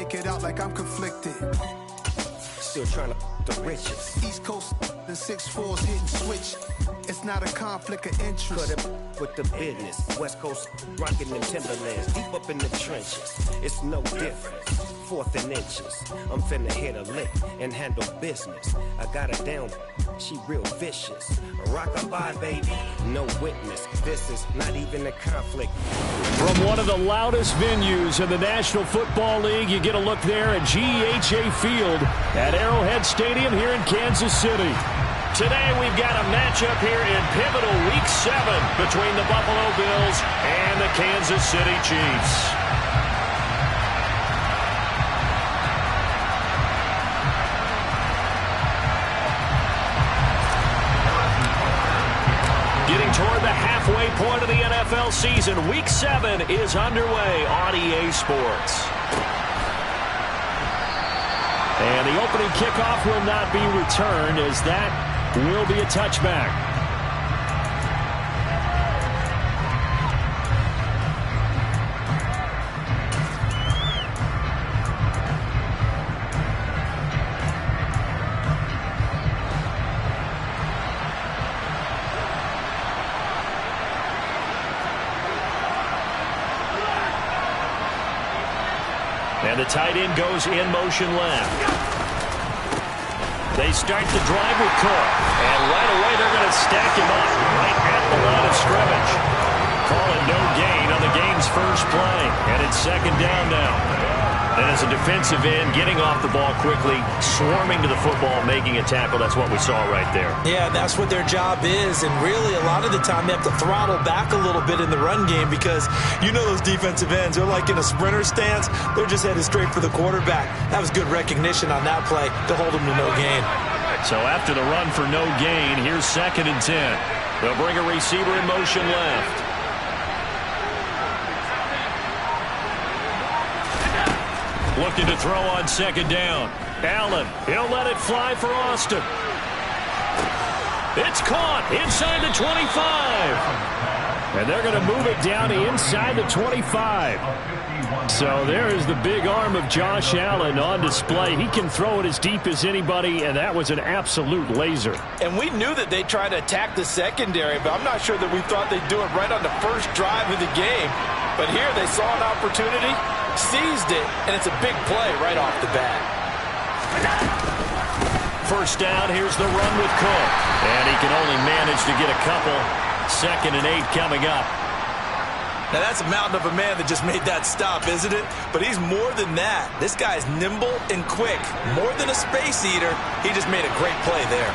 Speak it out like I'm conflicted. Still trying to the riches. East Coast and 6'4's hitting switch. It's not a conflict of interest. Cut it with the business. West Coast rocking them Timberlands. Deep up in the trenches. It's no difference. 4th and inches. I'm finna hit a lick and handle business. I got her down. She real vicious. Rock-a-bye, baby. No witness. This is not even a conflict. From one of the loudest venues in the National Football League, you get a look there at GEHA Field at Arrowhead Stadium here in Kansas City. Today we've got a matchup here in pivotal Week 7 between the Buffalo Bills and the Kansas City Chiefs. Getting toward the halfway point of the NFL season, Week 7 is underway on EA Sports. And the opening kickoff will not be returned, as that will be a touchback. And the tight end goes in motion left. They start the drive with Cook. And right away they're going to stack him up right at the line of scrimmage. Call it no gain on the game's first play. And it's 2nd down now. And as a defensive end, getting off the ball quickly, swarming to the football, making a tackle, that's what we saw right there. Yeah, that's what their job is. And really, a lot of the time, they have to throttle back a little bit in the run game because you know those defensive ends, they're like in a sprinter stance. They're just headed straight for the quarterback. That was good recognition on that play to hold them to no gain. So after the run for no gain, here's 2nd and 10. They'll bring a receiver in motion left. Looking to throw on 2nd down. Allen, he'll let it fly for Austin. It's caught inside the 25. And they're going to move it down to inside the 25. So there is the big arm of Josh Allen on display. He can throw it as deep as anybody, and that was an absolute laser. And we knew that they'd try to attack the secondary, but I'm not sure that we thought they'd do it right on the first drive of the game. But here they saw an opportunity, seized it, and it's a big play right off the bat. First down, here's the run with Cook. And he can only manage to get a couple. 2nd and 8 coming up. Now that's a mountain of a man that just made that stop, isn't it? But he's more than that. This guy's nimble and quick. More than a space eater, he just made a great play there.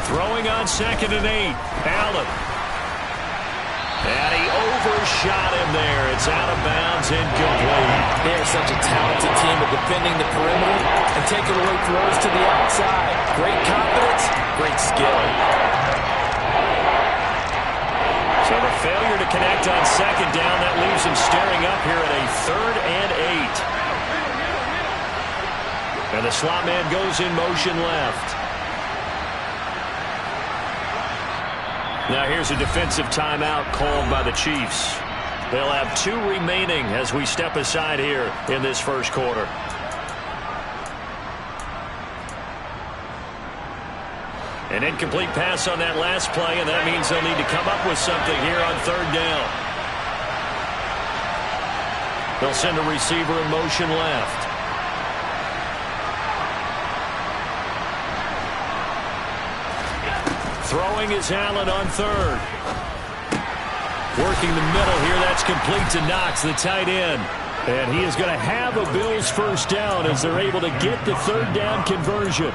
Throwing on 2nd and 8. Allen. And he overshot him there. It's out of bounds, incomplete. They're such a talented team at defending the perimeter and taking away throws to the outside. Great confidence, great skill. So the failure to connect on 2nd down, that leaves him staring up here at a 3rd and 8. And the slot man goes in motion left. Now here's a defensive timeout called by the Chiefs. They'll have 2 remaining as we step aside here in this first quarter. An incomplete pass on that last play, and that means they'll need to come up with something here on 3rd down. They'll send a receiver in motion left. Throwing is Allen on 3rd. Working the middle here. That's complete to Knox, the tight end. And he is going to have a Bills first down as they're able to get the 3rd down conversion.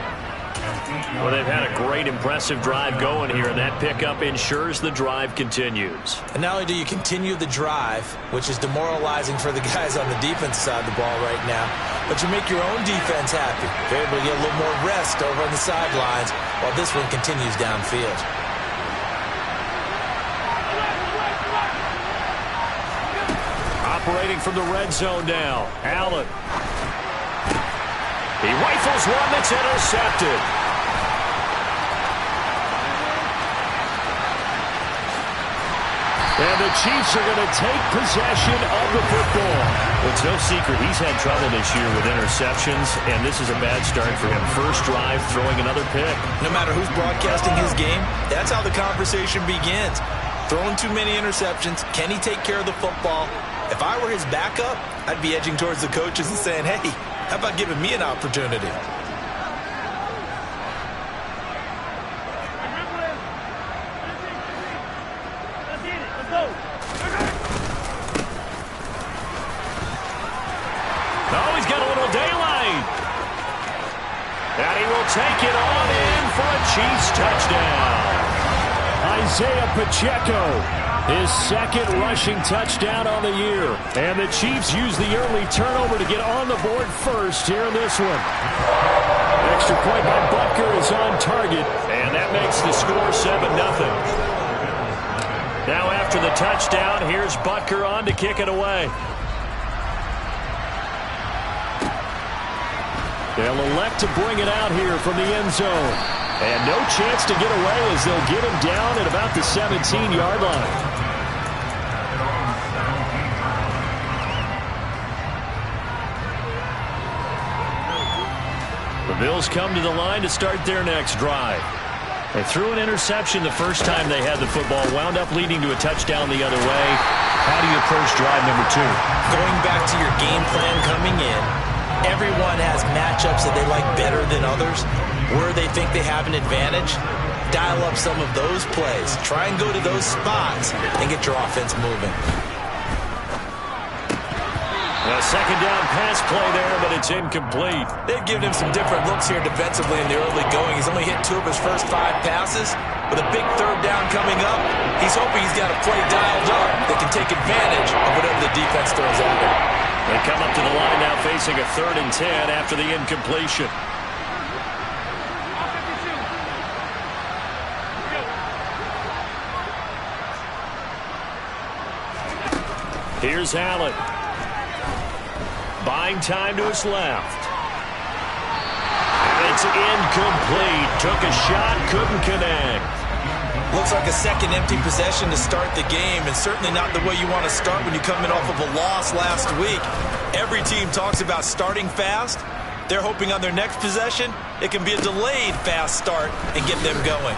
Well, they've had a great, impressive drive going here, and that pickup ensures the drive continues. And not only do you continue the drive, which is demoralizing for the guys on the defense side of the ball right now, but you make your own defense happy. They're able to get a little more rest over on the sidelines while this one continues downfield. Operating from the red zone now, Allen. He rifles one that's intercepted. And the Chiefs are going to take possession of the football. Well, it's no secret he's had trouble this year with interceptions, and this is a bad start for him. First drive, throwing another pick. No matter who's broadcasting his game, that's how the conversation begins. Throwing too many interceptions. Can he take care of the football? If I were his backup, I'd be edging towards the coaches and saying, hey, how about giving me an opportunity? Take it on in for a Chiefs touchdown. Isaiah Pacheco, his second rushing touchdown on the year. And the Chiefs use the early turnover to get on the board first here in this one. Extra point by Butker is on target, and that makes the score 7-0. Now after the touchdown, here's Butker on to kick it away. They'll elect to bring it out here from the end zone. And no chance to get away as they'll get him down at about the 17-yard line. The Bills come to the line to start their next drive. They threw an interception the first time they had the football, wound up leading to a touchdown the other way. How do you approach drive number 2? Going back to your game plan coming in, everyone has matchups that they like better than others. Where they think they have an advantage, dial up some of those plays. Try and go to those spots and get your offense moving. A second down pass play there, but it's incomplete. They've given him some different looks here defensively in the early going. He's only hit 2 of his first 5 passes. With a big third down coming up, he's hoping he's got a play dialed up that can take advantage of whatever the defense throws at him. They come up to the line now facing a 3rd and 10 after the incompletion. Here's Allen. Buying time to his left. And it's incomplete. Took a shot, couldn't connect. Looks like a second empty possession to start the game, and certainly not the way you want to start when you're coming off of a loss last week. Every team talks about starting fast. They're hoping on their next possession, it can be a delayed fast start and get them going.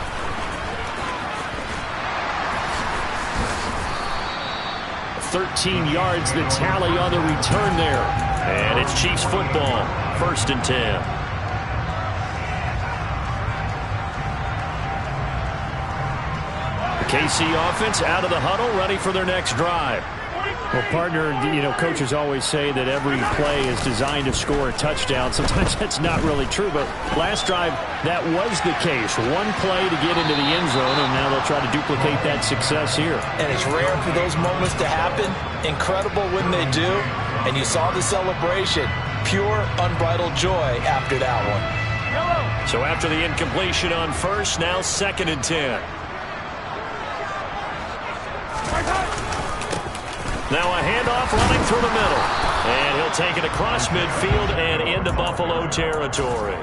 $13 yards the tally on the return there. And it's Chiefs football, 1st and 10. KC offense out of the huddle, ready for their next drive. Well, partner, coaches always say that every play is designed to score a touchdown. Sometimes that's not really true, but last drive, that was the case. One play to get into the end zone, and now they'll try to duplicate that success here. And it's rare for those moments to happen. Incredible when they do. And you saw the celebration. Pure, unbridled joy after that one. So after the incompletion on first, now 2nd and 10. Now a handoff running through the middle. And he'll take it across midfield and into Buffalo territory.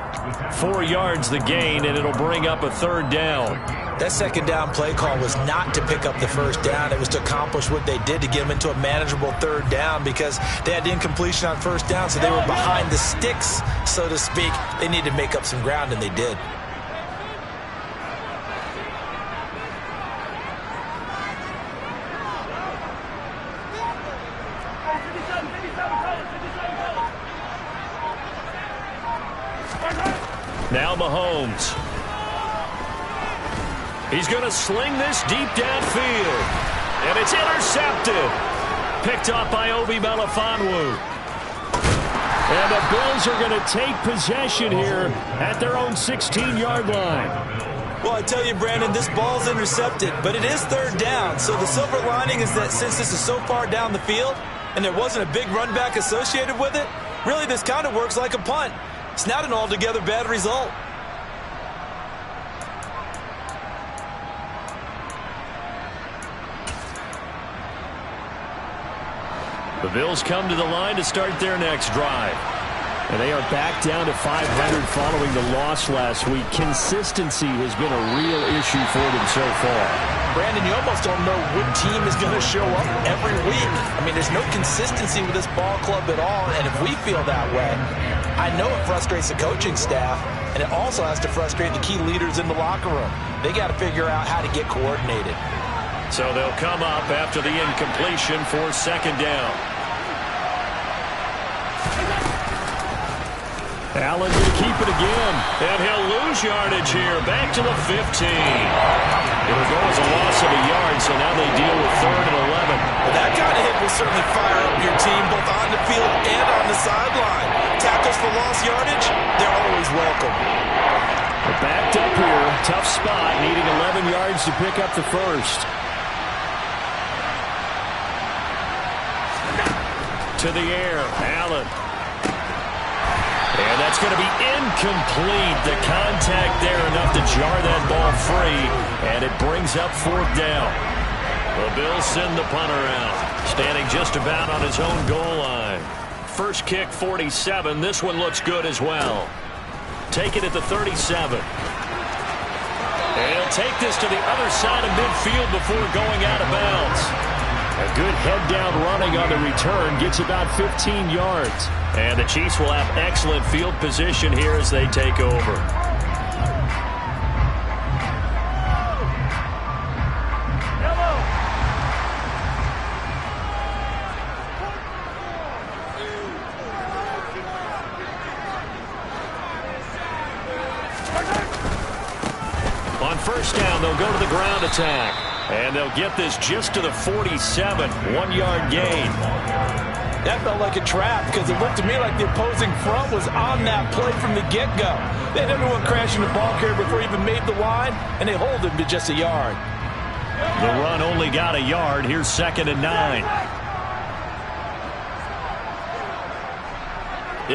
4 yards the gain, and it'll bring up a 3rd down. That second down play call was not to pick up the first down. It was to accomplish what they did to get them into a manageable 3rd down because they had incompletion on first down, so they were behind the sticks, so to speak. They needed to make up some ground, and they did. Now Mahomes. He's going to sling this deep downfield. And it's intercepted. Picked off by Obi Melifonwu. And the Bills are going to take possession here at their own 16-yard line. Well, I tell you, Brandon, this ball's intercepted, but it is 3rd down. So the silver lining is that since this is so far down the field and there wasn't a big run back associated with it, really this kind of works like a punt. It's not an altogether bad result. The Bills come to the line to start their next drive. And they are back down to 500 following the loss last week. Consistency has been a real issue for them so far. Brandon, you almost don't know what team is going to show up every week. I mean, there's no consistency with this ball club at all, and if we feel that way, I know it frustrates the coaching staff, and it also has to frustrate the key leaders in the locker room. They got to figure out how to get coordinated. So they'll come up after the incompletion for second down. Allen going to keep it again. And he'll lose yardage here. Back to the 15. It'll go as a loss of a yard, so now they deal with 3rd and 11. Well, that kind of hit will certainly fire up your team both on the field and on the sideline. Tackles for lost yardage, they're always welcome. They're backed up here. Tough spot, needing 11 yards to pick up the first. To the air, Allen. And that's going to be incomplete. The contact there enough to jar that ball free, and it brings up 4th down. The Bills send the punter out, standing just about on his own goal line. First kick, 47. This one looks good as well. Take it at the 37. And he'll take this to the other side of midfield before going out of bounds. A good head-down running on the return gets about 15 yards. And the Chiefs will have excellent field position here as they take over. On first down, they'll go to the ground attack. And they'll get this just to the 47, 1-yard gain. That felt like a trap because it looked to me like the opposing front was on that play from the get-go. They had everyone crashing the ball carrier before he even made the line, and they hold him to just a yard. The run only got a yard. Here's 2nd and 9.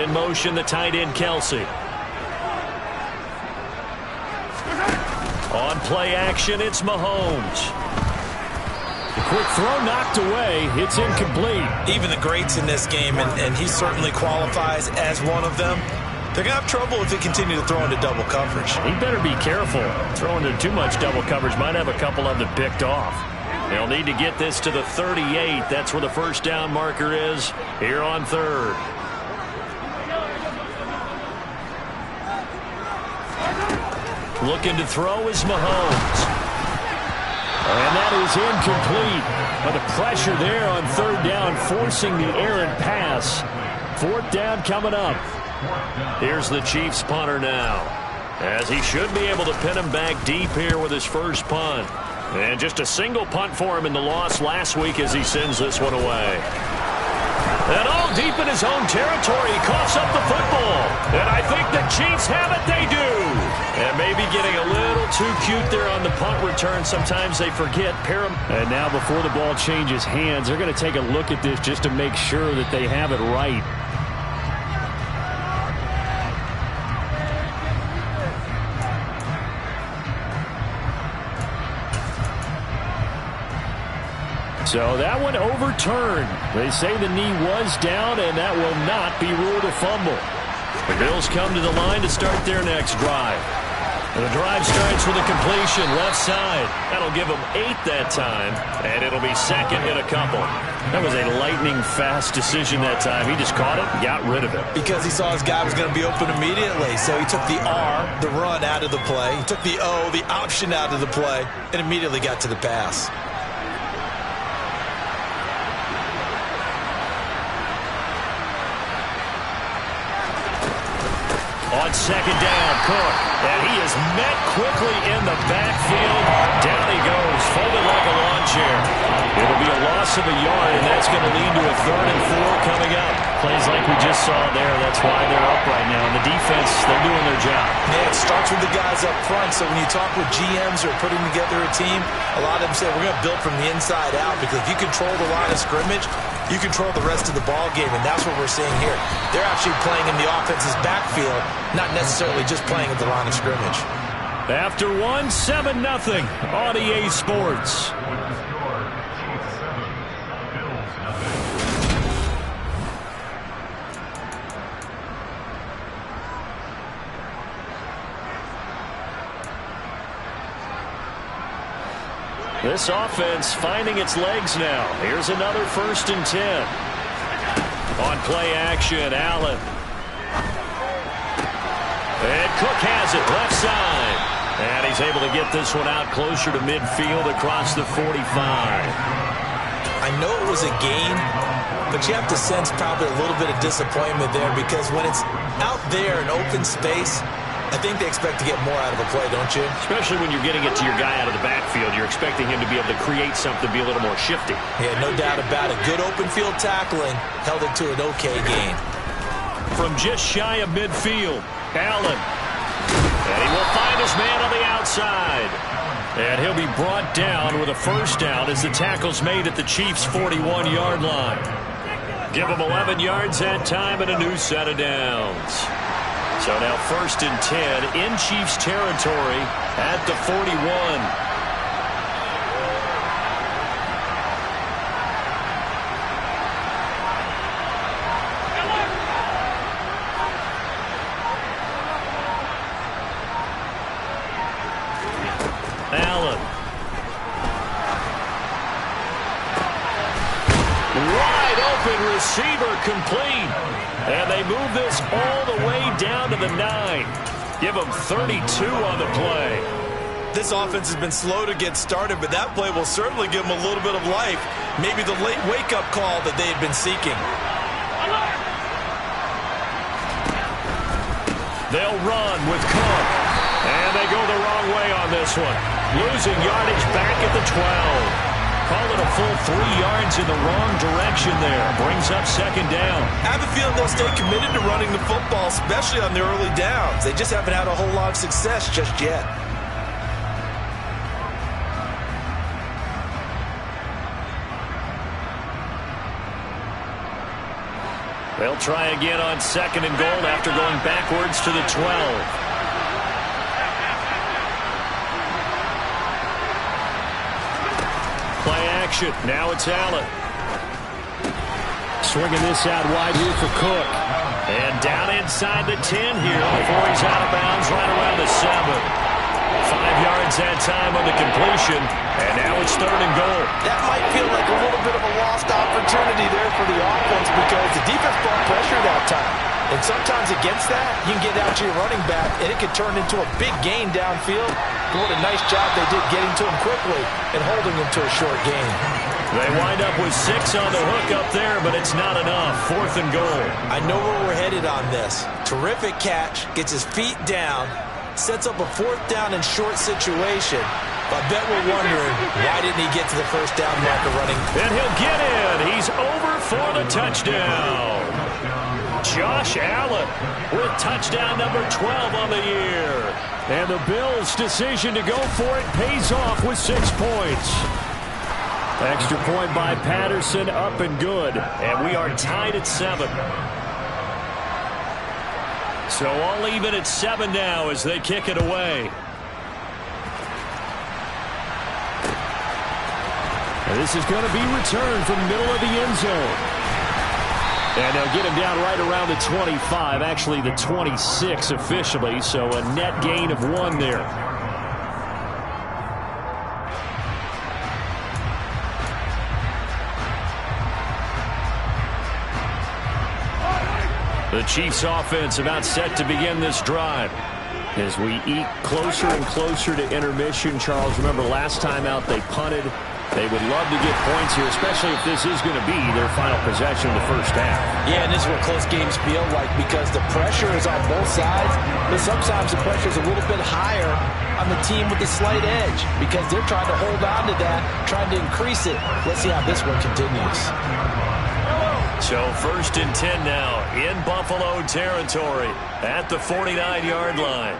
In motion, the tight end, Kelsey. On play action, it's Mahomes. The quick throw knocked away. It's incomplete. Even the greats in this game, and he certainly qualifies as one of them, they're going to have trouble if they continue to throw into double coverage. He better be careful. Throwing into too much double coverage might have a couple of them picked off. They'll need to get this to the 38. That's where the first down marker is here on 3rd. Looking to throw is Mahomes. And that is incomplete. But the pressure there on 3rd down, forcing the errant pass. 4th down coming up. Here's the Chiefs punter now, as he should be able to pin him back deep here with his first punt. And just a single punt for him in the loss last week as he sends this one away. And all deep in his own territory, he coughs up the football. And I think the Chiefs have it. They do. And maybe getting a little too cute there on the punt return. Sometimes they forget. And now before the ball changes hands, they're going to take a look at this just to make sure that they have it right. So that one overturned. They say the knee was down, and that will not be ruled a fumble. The Bills come to the line to start their next drive. And the drive starts with a completion left side. That'll give them 8 that time, and it'll be 2nd and a couple. That was a lightning-fast decision that time. He just caught it and got rid of it. Because he saw his guy was going to be open immediately, so he took the R, the run, out of the play. He took the O, the option, out of the play, and immediately got to the pass. On 2nd down, Cook. And he is met quickly in the backfield. Down he goes, folded like a lawn chair. It'll be a loss of a yard, and that's going to lead to a 3rd and 4 coming up. Plays like we just saw there. That's why they're up right now. And the defense, they're doing their job. Yeah, it starts with the guys up front. So when you talk with GMs who are putting together a team, a lot of them say, we're going to build from the inside out, because if you control the line of scrimmage, you control the rest of the ball game, and that's what we're seeing here. They're actually playing in the offense's backfield, not necessarily just playing at the line of scrimmage. After 1, 7-0 on EA Sports. This offense finding its legs now. Here's another 1st and 10. On play action, Allen. And Cook has it left side. And he's able to get this one out closer to midfield across the 45. I know it was a gain, but you have to sense probably a little bit of disappointment there, because when it's out there in open space, I think they expect to get more out of a play, don't you? Especially when you're getting it to your guy out of the backfield. You're expecting him to be able to create something, be a little more shifty. Yeah, no doubt about it. Good open field tackling held it to an okay gain. From just shy of midfield, Allen. And he will find his man on the outside. And he'll be brought down with a 1st down as the tackle's made at the Chiefs' 41-yard line. Give him 11 yards that time and a new set of downs. So now 1st and 10 in Chiefs territory at the 41. Allen. Wide open receiver complete. And they move this all the way down to the 9. Give them 32 on the play. This offense has been slow to get started, but that play will certainly give them a little bit of life. Maybe the late wake-up call that they had been seeking. They'll run with Cook. And they go the wrong way on this one. Losing yardage back at the 12. Call it a full 3 yards in the wrong direction there. Brings up 2nd down. I have a feeling they'll stay committed to running the football, especially on the early downs. They just haven't had a whole lot of success just yet. They'll try again on 2nd and goal after going backwards to the 12. Play action. Now it's Allen. Swinging this out wide here for Cook. And down inside the 10 here before he's out of bounds right around the 7. 5 yards that time on the completion. And now it's 3rd and goal. That might feel like a little bit of a lost opportunity there for the offense, because the defense brought pressure that time. And sometimes against that, you can get out to your running back, and it could turn into a big gain downfield. But what a nice job they did getting to him quickly and holding him to a short gain. They wind up with 6 on the hook up there, but it's not enough. 4th and goal. I know where we're headed on this. Terrific catch, gets his feet down, sets up a 4th down and short situation. But I bet we're wondering, why didn't he get to the 1st down marker running? And he'll get in. He's over for the touchdown. Josh Allen with touchdown number 12 on the year. And the Bills' decision to go for it pays off with 6 points. Extra point by Patterson, up and good. And we are tied at 7. So all even at 7 now as they kick it away. And this is going to be returned from the middle of the end zone. And they'll get him down right around the 25, actually the 26 officially, so a net gain of 1 there. The Chiefs offense about set to begin this drive. As we eat closer and closer to intermission, Charles, remember last time out they punted. They would love to get points here, especially if this is going to be their final possession of the first half. Yeah, and this is what close games feel like, because the pressure is on both sides, but sometimes the pressure is a little bit higher on the team with the slight edge, because they're trying to hold on to that, trying to increase it. Let's see how this one continues. So 1st and 10 now in Buffalo territory at the 49-yard line.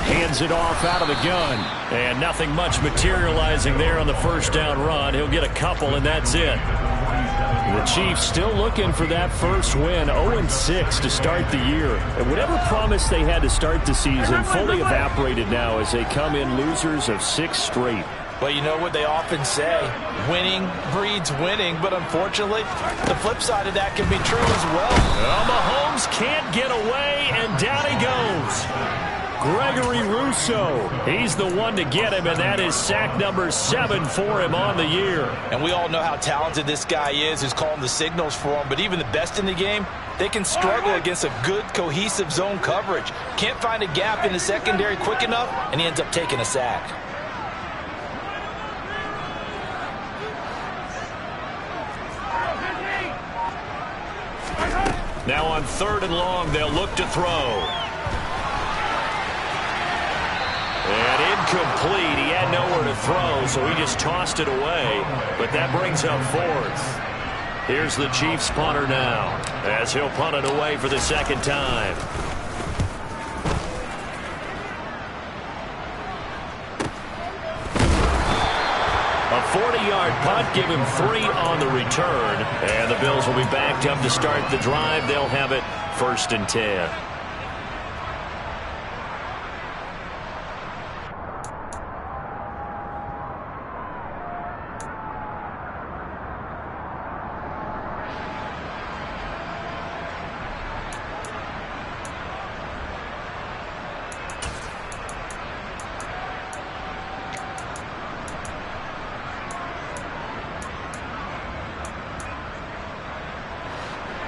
Hands it off out of the gun. And nothing much materializing there on the 1st down run. He'll get a couple, and that's it. The Chiefs still looking for that first win, 0-6 to start the year. And whatever promise they had to start the season fully evaporated now as they come in losers of 6 straight. Well, you know what they often say, winning breeds winning, but unfortunately, the flip side of that can be true as well. Well, Mahomes can't get away, and down he goes. Gregory Rousseau. He's the one to get him, and that is sack number 7 for him on the year. And we all know how talented this guy is, who's calling the signals for him. But even the best in the game, they can struggle against a good, cohesive zone coverage. Can't find a gap in the secondary quick enough, and he ends up taking a sack. Now on 3rd and long, they'll look to throw. And incomplete. He had nowhere to throw, so he just tossed it away. But that brings up 4th. Here's the Chiefs punter now, as he'll punt it away for the 2nd time. A 40-yard punt, give him 3 on the return. And the Bills will be backed up to start the drive. They'll have it 1st and 10.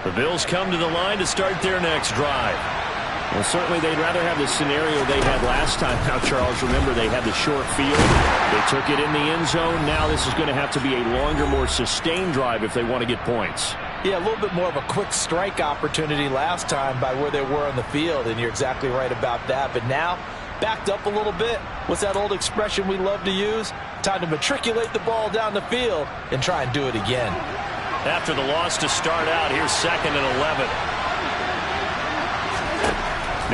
The Bills come to the line to start their next drive. Well, certainly they'd rather have the scenario they had last time. Now, Charles, remember they had the short field. They took it in the end zone. Now this is going to have to be a longer, more sustained drive if they want to get points. Yeah, a little bit more of a quick strike opportunity last time by where they were on the field, and you're exactly right about that. But now, backed up a little bit. What's that old expression we love to use? Time to matriculate the ball down the field and try and do it again. After the loss to start out, here's 2nd and 11.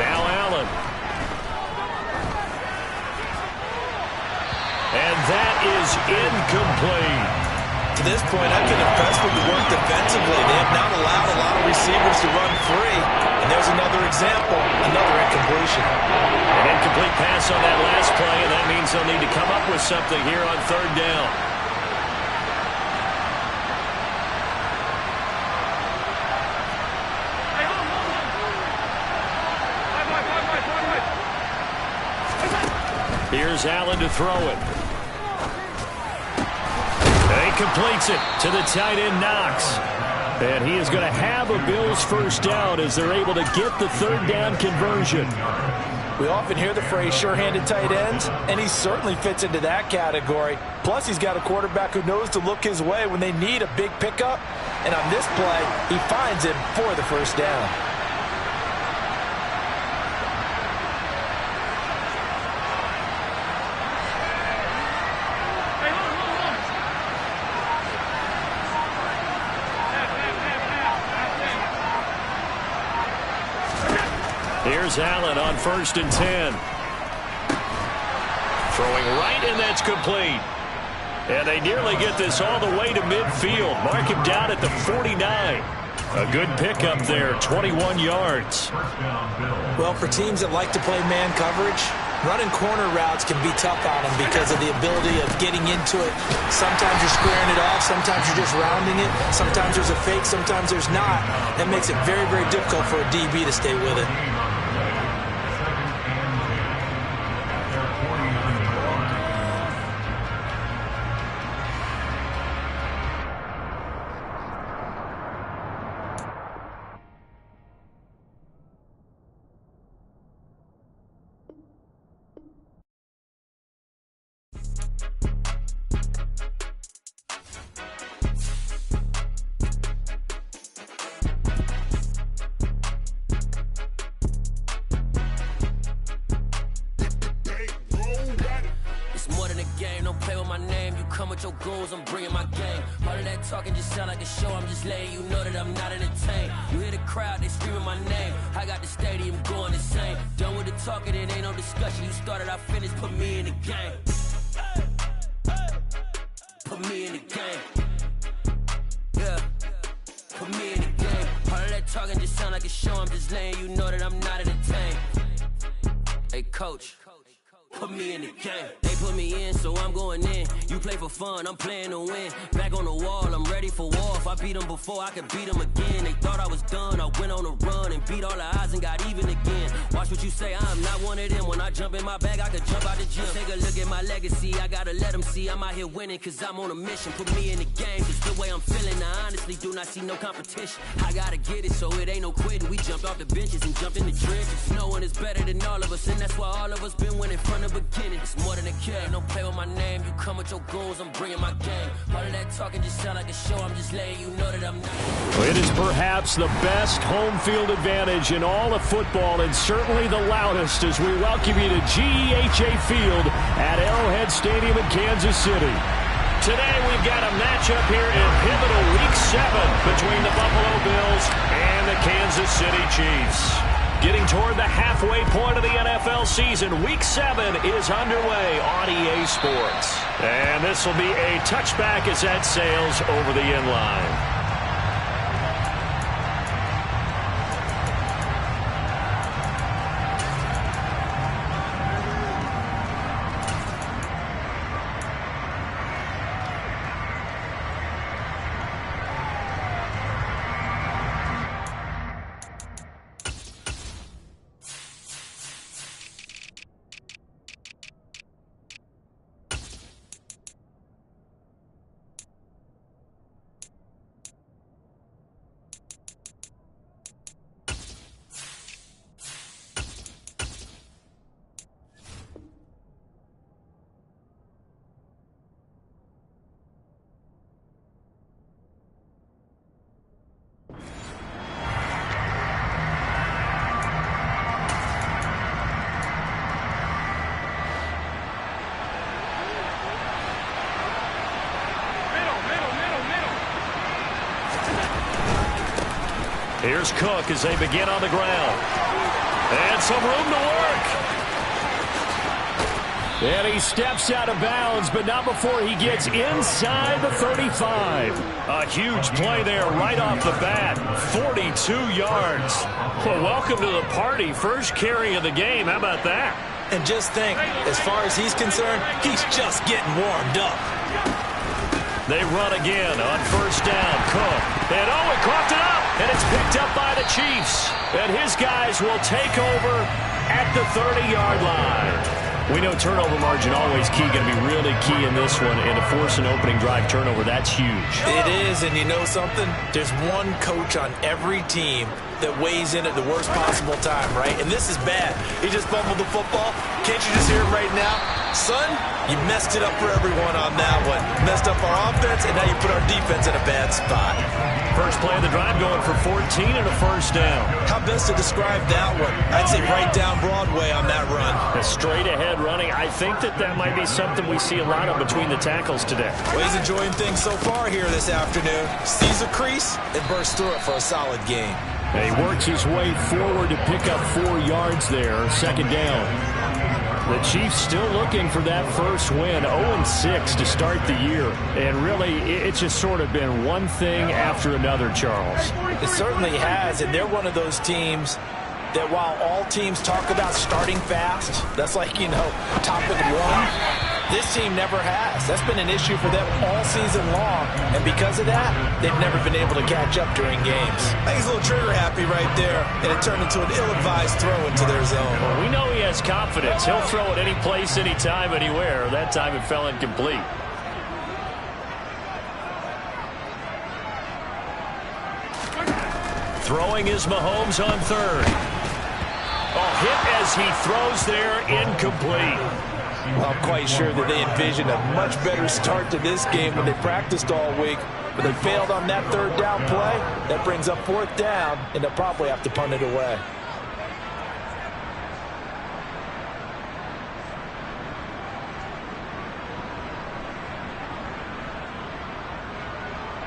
Now Allen. And that is incomplete. To this point, I've been impressed with the work defensively. They have not allowed a lot of receivers to run free. And there's another example, another incompletion. An incomplete pass on that last play, and that means they'll need to come up with something here on 3rd down. Here's Allen to throw it. And he completes it to the tight end, Knox. And he is going to have a Bills 1st down as they're able to get the 3rd down conversion. We often hear the phrase sure-handed tight ends, and he certainly fits into that category. Plus, he's got a quarterback who knows to look his way when they need a big pickup. And on this play, he finds him for the 1st down. Here's Allen on 1st and 10. Throwing right, and that's complete. And they nearly get this all the way to midfield. Mark him down at the 49. A good pickup there, 21 yards. Well, for teams that like to play man coverage, running corner routes can be tough on them because of the ability of getting into it. Sometimes you're squaring it off. Sometimes you're just rounding it. Sometimes there's a fake. Sometimes there's not. That makes it very, very difficult for a DB to stay with it. I'm bringing my game. All of that talking just sound like a show. I'm just letting you know that I'm not entertained. You hear the crowd, they screaming my name. I got the stadium going insane. Done with the talking, it ain't no discussion. You started, I finished, put me in the game. Put me in the game. Yeah, put me in the game. All of that talking just sound like a show. I'm just letting you know that I'm not entertained. Hey, coach, put me in the game. They put me in, so I'm going in. You play for fun, I'm playing to win. Back on the wall, I'm ready for war. If I beat them before, I could beat them again. They thought I was done, I went on a run and beat all the odds and got even again. Watch what you say, I'm not one of them. When I jump in my bag, I could jump out the gym. Take a look at my legacy, I gotta let them see I'm out here winning, cause I'm on a mission. Put me in the game, just the way I'm feeling. I honestly do not see no competition. I gotta get it, so it ain't no quitting. We jumped off the benches and jumped in the trenches. No one is better than all of us, and that's why all of us been winning from the beginning. It's more than a kid, don't play with my name. You come with your goons, I'm bringing my game. All of that talking just sound like a show, I'm just letting you know that I'm not. It is perhaps the best home field advantage in all of football, and certainly the loudest, as we welcome you to GEHA Field at Arrowhead Stadium in Kansas City. Today we've got a matchup here in pivotal Week 7 between the Buffalo Bills and the Kansas City Chiefs. Getting toward the halfway point of the NFL season, Week 7 is underway on EA Sports. And this will be a touchback as that sails over the end line. Here's Cook as they begin on the ground. And some room to work. And he steps out of bounds, but not before he gets inside the 35. A huge play there right off the bat. 42 yards. Well, welcome to the party. First carry of the game. How about that? And just think, as far as he's concerned, he's just getting warmed up. They run again on first down. Cook. And he coughed it up. And it's picked up by the Chiefs. And his guys will take over at the 30-yard line. We know turnover margin always key, going to be really key in this one. And to force an opening drive turnover, that's huge. It is, and you know something? There's one coach on every team that weighs in at the worst possible time, right? And this is bad. He just fumbled the football. Can't you just hear him right now? Son, you messed it up for everyone on that one. Messed up our offense, and now you put our defense in a bad spot. First play of the drive going for 14 and a first down. How best to describe that one? I'd say right down Broadway on that run. A straight ahead running. I think that might be something we see a lot of between the tackles today. Well, he's enjoying things so far here this afternoon. Sees a crease and bursts through it for a solid gain. And he works his way forward to pick up 4 yards there. Second down. The Chiefs still looking for that first win. 0-6 to start the year. And really, it's just sort of been one thing after another, Charles. It certainly has, and they're one of those teams that while all teams talk about starting fast, that's like, topic one, this team never has. That's been an issue for them all season long, and because of that, they've never been able to catch up during games. I think he's a little trigger happy right there, and it turned into an ill-advised throw into their zone. Well, we know he has confidence. He'll throw it any place, anytime, anywhere. That time it fell incomplete. Throwing is Mahomes on third. Hit as he throws there, incomplete. Well, I'm quite sure that they envisioned a much better start to this game when they practiced all week, but they failed on that third down play. That brings up fourth down, and they'll probably have to punt it away.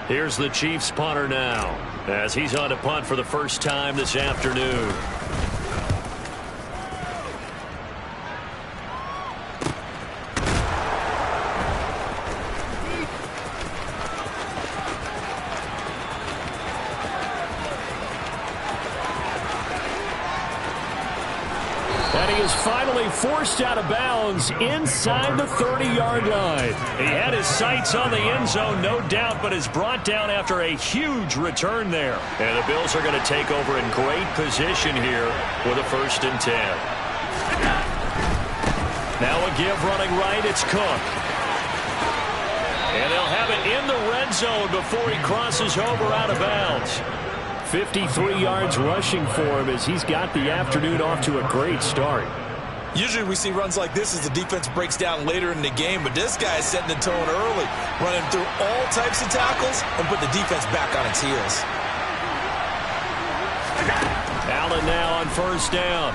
Here's the Chiefs punter now, as he's on to punt for the first time this afternoon. And he is finally forced out of bounds inside the 30-yard line. He had his sights on the end zone, no doubt, but is brought down after a huge return there. And the Bills are going to take over in great position here with a 1st and 10. Now a give running right, it's Cook. And they'll have it in the red zone before he crosses over out of bounds. 53 yards rushing for him as he's got the afternoon off to a great start. Usually we see runs like this as the defense breaks down later in the game, but this guy is setting the tone early, running through all types of tackles and put the defense back on its heels. Allen now on 1st down.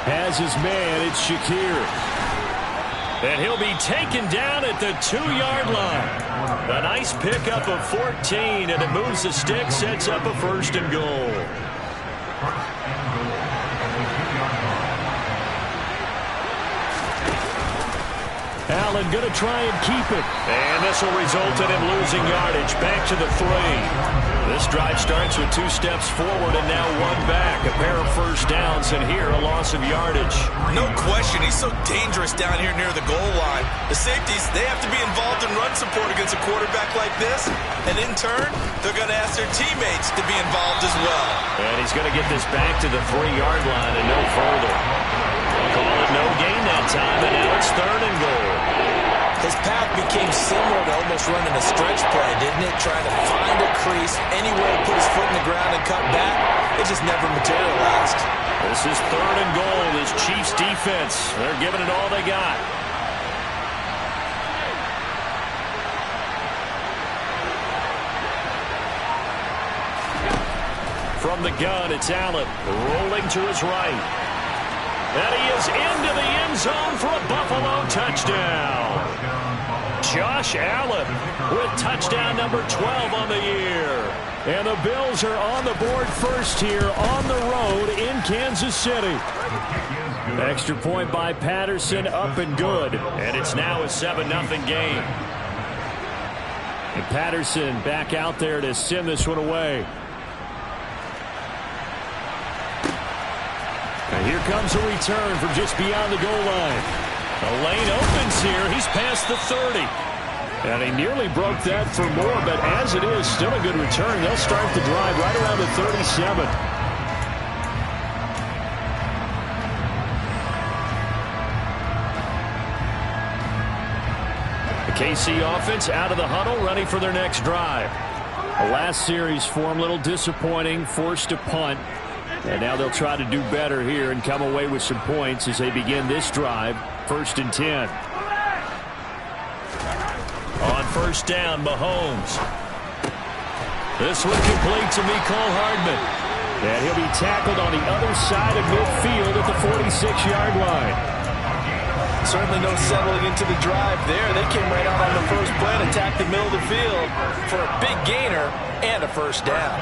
Has his man, it's Shakir. And he'll be taken down at the 2-yard line. A nice pickup of 14, and it moves the stick, sets up a 1st and goal. Allen going to try and keep it. And this will result in him losing yardage. Back to the 3. This drive starts with 2 steps forward and now 1 back. A pair of 1st downs, and here a loss of yardage. No question, he's so dangerous down here near the goal line. The safeties, they have to be involved in run support against a quarterback like this. And in turn, they're going to ask their teammates to be involved as well. And he's going to get this back to the 3-yard line and no further. Call it no gain that time, and now it's 3rd and goal. His path became similar to almost running a stretch play, didn't it? Trying to find a crease, anywhere to put his foot in the ground and cut back. It just never materialized. This is 3rd and goal. This Chiefs defense, they're giving it all they got. From the gun, it's Allen rolling to his right. And he is into the end zone for a Buffalo touchdown. Josh Allen with touchdown number 12 on the year. And the Bills are on the board first here on the road in Kansas City. Extra point by Patterson, up and good. And it's now a 7-0 game. And Patterson back out there to send this one away. And here comes a return from just beyond the goal line. The lane opens here. He's past the 30. And he nearly broke that for more, but as it is, still a good return. They'll start the drive right around the 37. The KC offense out of the huddle, ready for their next drive. The last series for them, a little disappointing, forced to punt. And now they'll try to do better here and come away with some points as they begin this drive. 1st and 10. On 1st down, Mahomes. This one complete to Mecole Hardman. And he'll be tackled on the other side of midfield at the 46-yard line. Certainly no settling into the drive there. They came right out on the first play and attacked the middle of the field for a big gainer and a 1st down.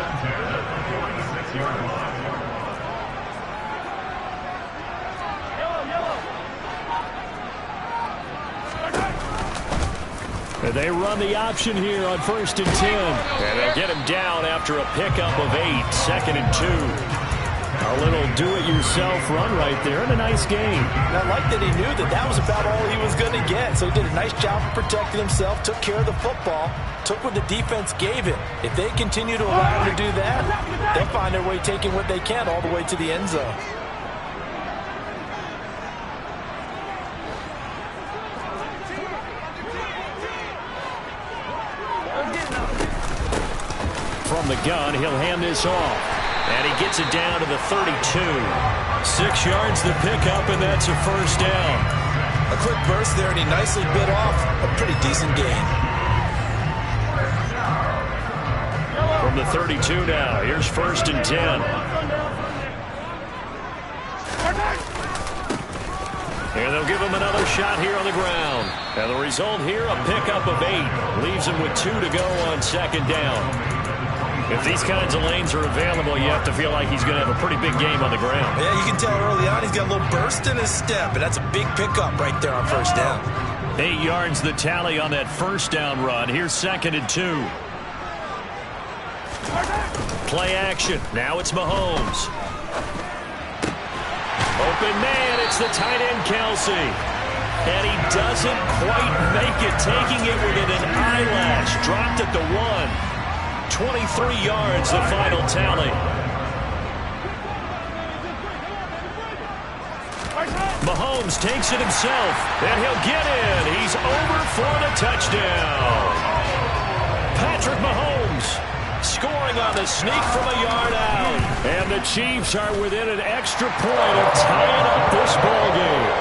They run the option here on 1st and 10. And they'll get him down after a pickup of 8. 2nd and 2. A little do-it-yourself run right there and a nice game. And I like that he knew that that was about all he was going to get. So he did a nice job of protecting himself, took care of the football, took what the defense gave him. If they continue to allow him to do that, they'll find their way taking what they can all the way to the end zone. From the gun, he'll hand this off. And he gets it down to the 32. 6 yards the pickup, and that's a 1st down. A quick burst there, and he nicely bit off a pretty decent gain. From the 32 now, here's 1st and 10. And they'll give him another shot here on the ground. And the result here, a pickup of 8. Leaves him with 2 to go on 2nd down. If these kinds of lanes are available, you have to feel like he's going to have a pretty big game on the ground. Yeah, you can tell early on he's got a little burst in his step, and that's a big pickup right there on 1st down. 8 yards the tally on that 1st down run. Here's 2nd and 2. Play action. Now it's Mahomes. Open man, it's the tight end, Kelce. And he doesn't quite make it, taking it within an eyelash. Dropped at the 1. 23 yards, the final tally. Mahomes takes it himself, and he'll get in. He's over for the touchdown. Patrick Mahomes scoring on the sneak from a yard out. And the Chiefs are within an extra point of tying up this ball game.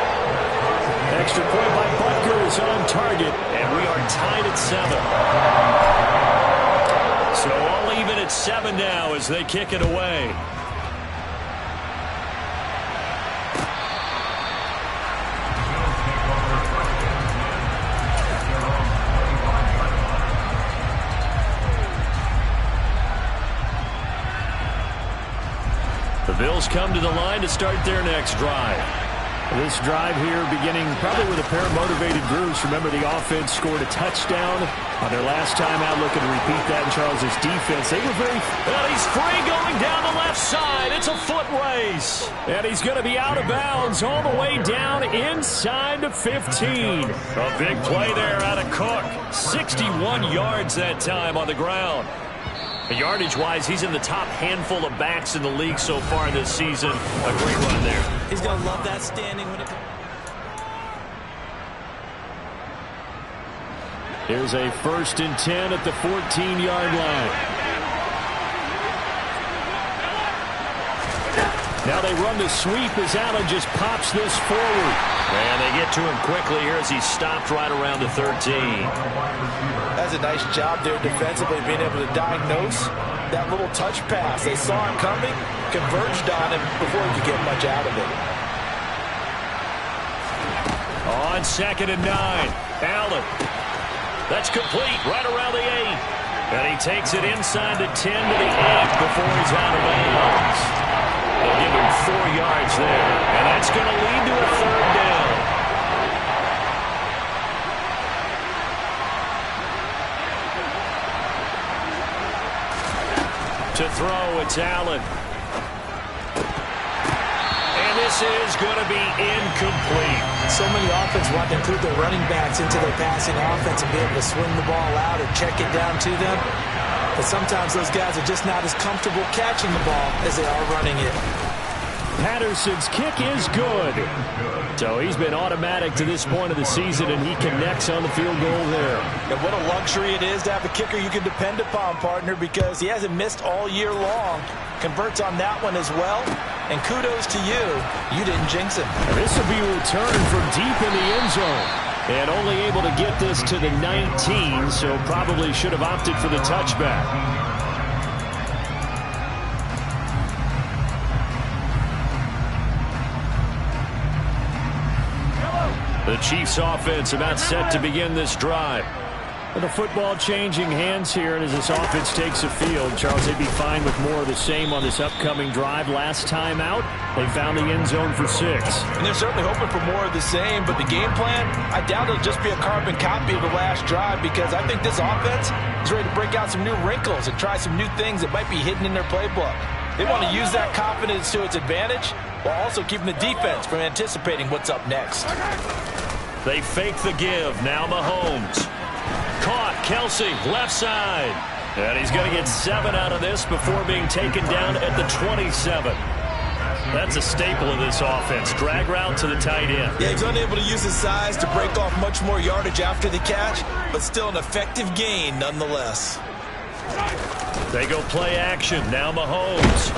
Extra point by Butker is on target, and we are tied at 7. So all even at 7 now as they kick it away. The Bills come to the line to start their next drive. This drive here beginning probably with a pair of motivated groups. Remember, the offense scored a touchdown on their last time out. Looking to repeat that in Charles's defense. They were very... Well, he's free going down the left side. It's a foot race. And he's going to be out of bounds all the way down inside the 15. A big play there out of Cook. 61 yards that time on the ground. Yardage-wise, he's in the top handful of backs in the league so far this season. A great run there. He's going to love that standing when it comes. Here's a 1st and 10 at the 14-yard line. Now they run the sweep as Allen just pops this forward. And they get to him quickly here as he stopped right around the 13. That's a nice job there defensively, being able to diagnose that little touch pass. They saw him coming, converged on him before he could get much out of it. On 2nd and 9, Allen. That's complete right around the 8. And he takes it inside the 10 to the 8 before he's out of bounds. They'll give him 4 yards there. And that's going to lead to a 3rd down. To throw, it's Allen. And this is going to be incomplete. So many offenses want to include their running backs into their passing offense and be able to swing the ball out or check it down to them. But sometimes those guys are just not as comfortable catching the ball as they are running it. Patterson's kick is good. So he's been automatic to this point of the season, and he connects on the field goal there. And what a luxury it is to have a kicker you can depend upon, partner, because he hasn't missed all year long. Converts on that one as well. And kudos to you. You didn't jinx him. This will be returned from deep in the end zone. And only able to get this to the 19, so probably should have opted for the touchback. The Chiefs offense about set to begin this drive. And the football changing hands here, and as this offense takes the field, Charles, they'd be fine with more of the same on this upcoming drive. Last time out, they found the end zone for 6. And they're certainly hoping for more of the same, but the game plan, I doubt it'll just be a carbon copy of the last drive, because I think this offense is ready to break out some new wrinkles and try some new things that might be hidden in their playbook. They want to use that confidence to its advantage while also keeping the defense from anticipating what's up next. They fake the give. Now Mahomes. Caught. Kelce, left side. And he's going to get 7 out of this before being taken down at the 27. That's a staple of this offense. Drag route to the tight end. Yeah, he's unable to use his size to break off much more yardage after the catch, but still an effective gain nonetheless. They go play action. Now Mahomes.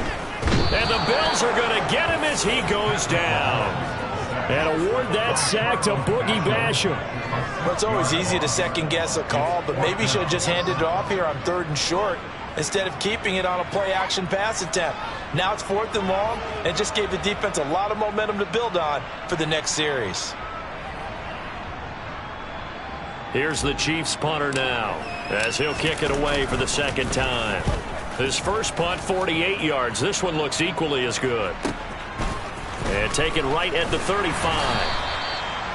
And the Bills are going to get him as he goes down. And award that sack to Boogie Basham. Well, it's always easy to second-guess a call, but maybe he should have just handed it off here on 3rd and short instead of keeping it on a play-action pass attempt. Now it's 4th and long, and it just gave the defense a lot of momentum to build on for the next series. Here's the Chiefs punter now, as he'll kick it away for the 2nd time. His first punt, 48 yards. This one looks equally as good. And taken right at the 35.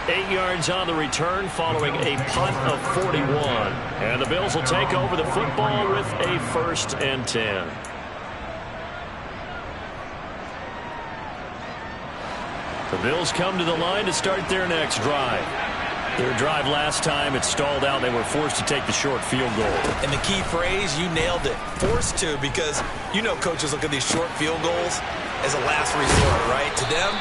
8 yards on the return following a punt of 41. And the Bills will take over the football with a 1st and 10. The Bills come to the line to start their next drive. Their drive last time, it stalled out. They were forced to take the short field goal. And the key phrase, you nailed it. Forced to, because you know coaches look at these short field goals as a last resort, right? To them,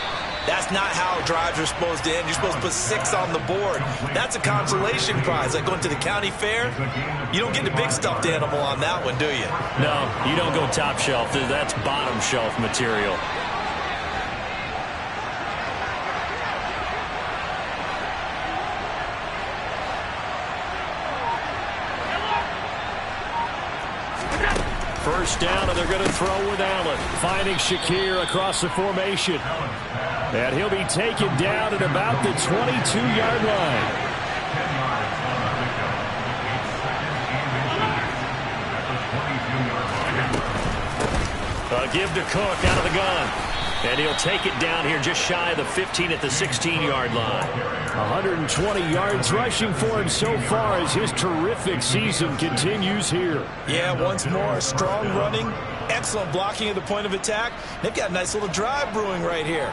that's not how drives are supposed to end. You're supposed to put 6 on the board. That's a consolation prize. Like going to the county fair, you don't get the big stuffed animal on that one, do you? No, you don't go top shelf. That's bottom shelf material. First down, and they're going to throw with Allen. Finding Shakir across the formation. And he'll be taken down at about the 22-yard line. A give to Cook out of the gun. And he'll take it down here just shy of the 15 at the 16-yard line. 120 yards rushing for him so far as his terrific season continues here. Yeah, once more, strong running, excellent blocking at the point of attack. They've got a nice little drive brewing right here.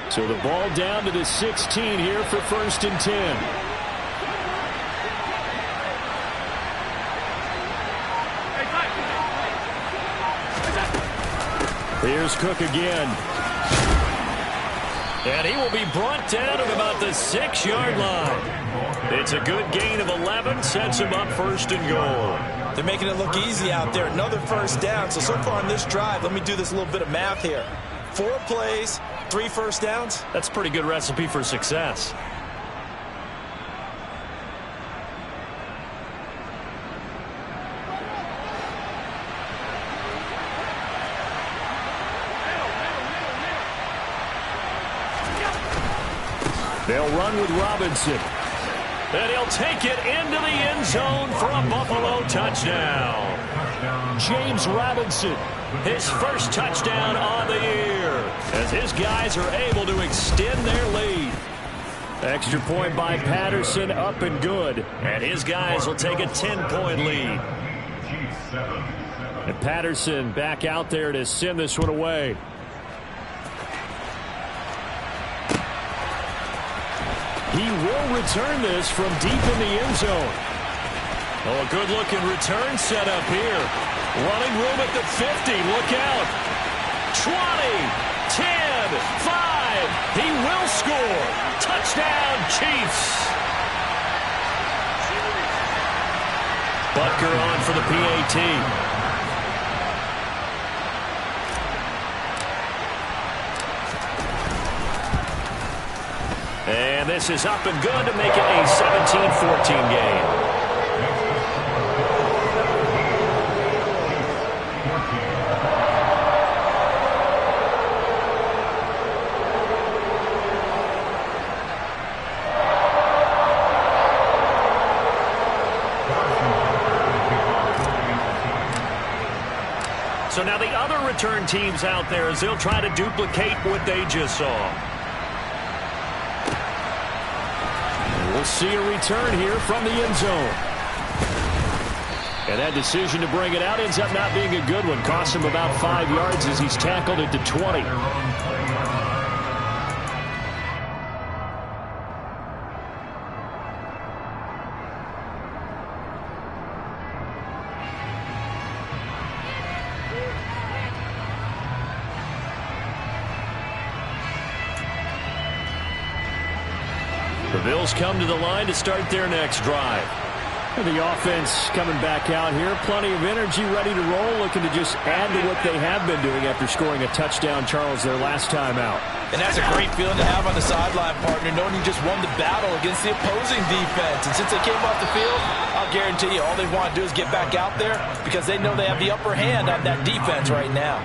So the ball down to the 16 here for 1st and 10. Here's Cook again. And he will be brought down at about the 6-yard line. It's a good gain of 11, sets him up 1st and goal. They're making it look easy out there. Another first down. So far on this drive, let me do this little bit of math here. 4 plays, 3 first downs. That's a pretty good recipe for success. They'll run with Robinson. And he'll take it into the end zone for a Buffalo touchdown. James Robinson. His first touchdown on the year as his guys are able to extend their lead. Extra point by Patterson, up and good. And his guys will take a 10-point lead. And Patterson back out there to send this one away. He will return this from deep in the end zone. Oh, a good-looking return set up here. Running room at the 50. Look out. 20, 10, 5. He will score. Touchdown, Chiefs. Butker on for the PAT. And this is up and good to make it a 17-14 game. So now the other return teams out there as they'll try to duplicate what they just saw. We'll see a return here from the end zone. And that decision to bring it out ends up not being a good one. Cost him about 5 yards as he's tackled at the 20. The Bills come to the line to start their next drive. And the offense coming back out here. Plenty of energy, ready to roll, looking to just add to what they have been doing after scoring a touchdown, Charles, their last time out. And that's a great feeling to have on the sideline, partner, knowing you just won the battle against the opposing defense. And since they came off the field, I'll guarantee you all they want to do is get back out there because they know they have the upper hand on that defense right now.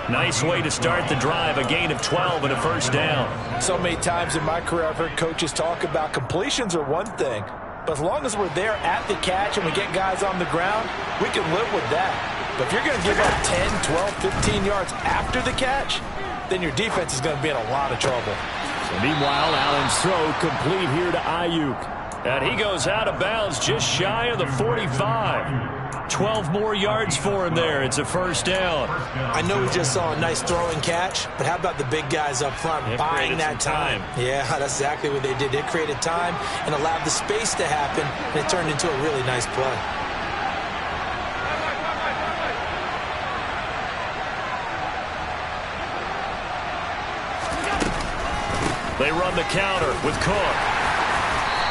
Nice way to start the drive, a gain of 12 and a first down. So many times in my career I've heard coaches talk about completions are one thing, but as long as we're there at the catch and we get guys on the ground, we can live with that. But if you're going to give up 10, 12, 15 yards after the catch, then your defense is going to be in a lot of trouble. So meanwhile, Allen's throw complete here to Ayuk. And he goes out of bounds just shy of the 45. 12 more yards for him there. It's a first down. I know we just saw a nice throw and catch, but how about the big guys up front buying that time? Yeah, that's exactly what they did. They created time and allowed the space to happen, and it turned into a really nice play. They run the counter with Cook.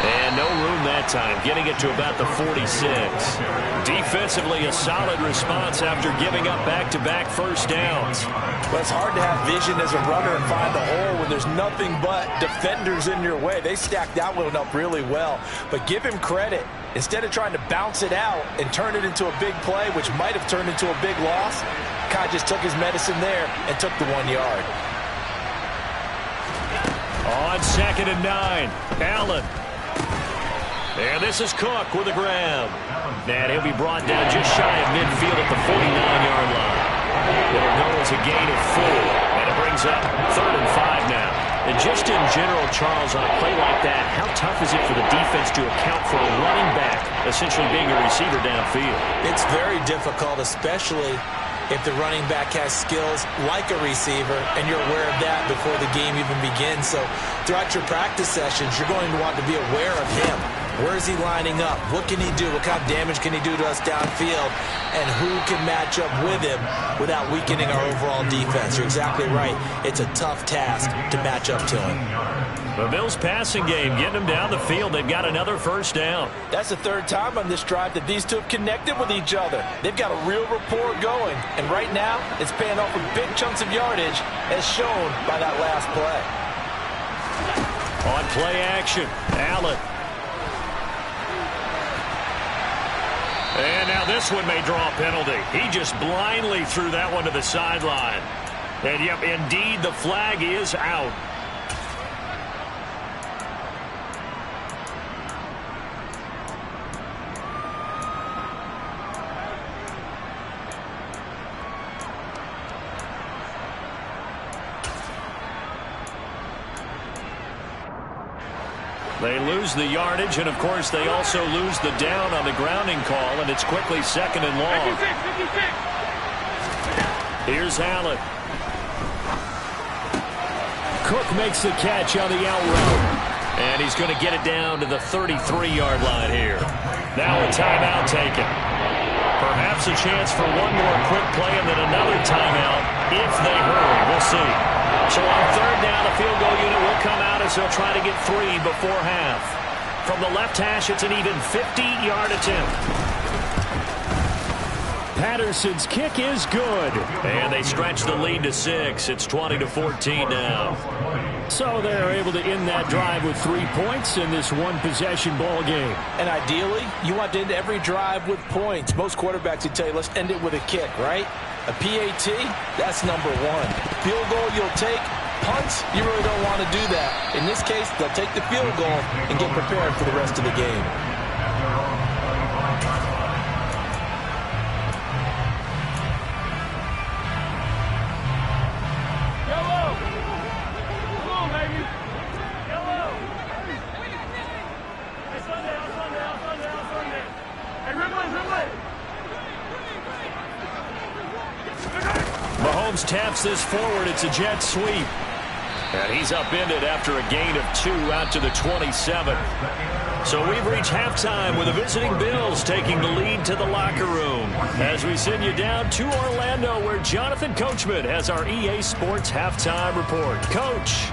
And no room that time, getting it to about the 46. Defensively, a solid response after giving up back-to-back first downs. Well, it's hard to have vision as a runner and find the hole when there's nothing but defenders in your way. They stacked that one up really well. But give him credit. Instead of trying to bounce it out and turn it into a big play, which might have turned into a big loss, Kai just took his medicine there and took the 1 yard. On 2nd and 9, Allen. And this is Cook with a grab. And he'll be brought down just shy of midfield at the 49-yard line. It'll go as a gain of 4. And it brings up 3rd and 5 now. And just in general, Charles, on a play like that, how tough is it for the defense to account for a running back essentially being a receiver downfield? It's very difficult, especially if the running back has skills like a receiver, and you're aware of that before the game even begins. So throughout your practice sessions, you're going to want to be aware of him. Where is he lining up? What can he do? What kind of damage can he do to us downfield? And who can match up with him without weakening our overall defense? You're exactly right. It's a tough task to match up to him. The Bills passing game, getting them down the field. They've got another first down. That's the 3rd time on this drive that these two have connected with each other. They've got a real rapport going. And right now, it's paying off with big chunks of yardage, as shown by that last play. On play action, Allen. And now this one may draw a penalty. He just blindly threw that one to the sideline. And, yep, indeed, the flag is out. They lose the yardage, and, of course, they also lose the down on the grounding call, and it's quickly 2nd and long. 56. Here's Allen. Cook makes the catch on the out route. And he's going to get it down to the 33-yard line here. Now a timeout taken. Perhaps a chance for one more quick play and then another timeout if they hurry. We'll see. So on 3rd down, the field goal unit will come out as they'll try to get 3 before half. From the left hash, it's an even 50-yard attempt. Patterson's kick is good. And they stretch the lead to 6. It's 20-14 now. So they're able to end that drive with 3 points in this one-possession ball game. And ideally, you want to end every drive with points. Most quarterbacks would tell you, let's end it with a kick, right? A PAT, that's number 1. Field goal you'll take. Punts, you really don't want to do that. In this case, they'll take the field goal and get prepared for the rest of the game. Mahomes taps this forward. It's a jet sweep. And he's upended after a gain of 2 out to the 27. So we've reached halftime with the visiting Bills taking the lead to the locker room. As we send you down to Orlando, where Jonathan Coachman has our EA Sports Halftime Report. Coach,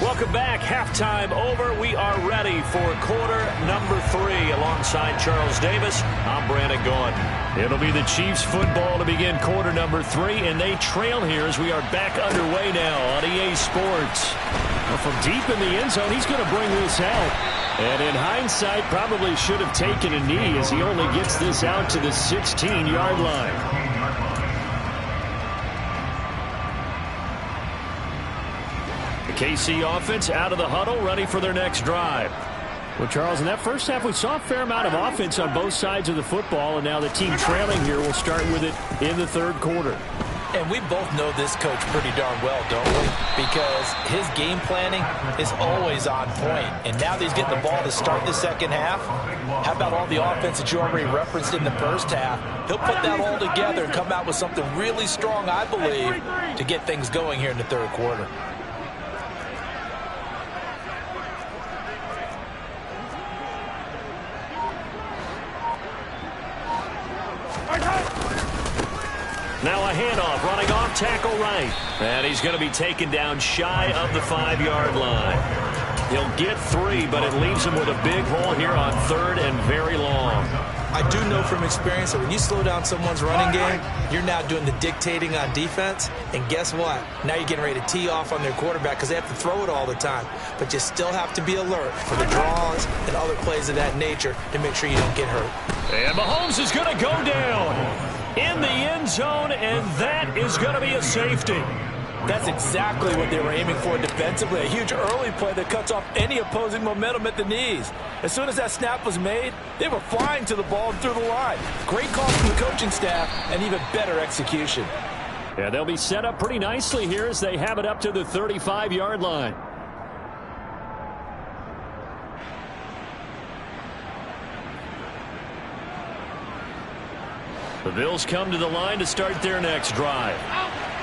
welcome back. Halftime over. We are ready for quarter number 3. Alongside Charles Davis, I'm Brandon Gaudin. It'll be the Chiefs football to begin quarter number 3, and they trail here as we are back underway now on EA Sports. Well, from deep in the end zone, he's going to bring this out. And in hindsight, probably should have taken a knee as he only gets this out to the 16-yard line. The KC offense out of the huddle, ready for their next drive. Well, Charles, in that first half, we saw a fair amount of offense on both sides of the football, and now the team trailing here will start with it in the 3rd quarter. And we both know this coach pretty darn well, don't we? Because his game planning is always on point. And now that he's getting the ball to start the second half, how about all the offense that you already referenced in the first half? He'll put that all together and come out with something really strong, I believe, to get things going here in the third quarter. Now a handoff, running off tackle right. And he's going to be taken down shy of the 5-yard line. He'll get 3, but it leaves him with a big hole here on 3rd and very long. I do know from experience that when you slow down someone's running game, you're now doing the dictating on defense. And guess what? Now you're getting ready to tee off on their quarterback because they have to throw it all the time. But you still have to be alert for the draws and other plays of that nature to make sure you don't get hurt. And Mahomes is going to go down in the end zone, and that is going to be a safety. That's exactly what they were aiming for defensively. A huge early play that cuts off any opposing momentum at the knees. As soon as that snap was made, they were flying to the ball and through the line. Great call from the coaching staff and even better execution. Yeah, they'll be set up pretty nicely here as they have it up to the 35-yard line. The Bills come to the line to start their next drive.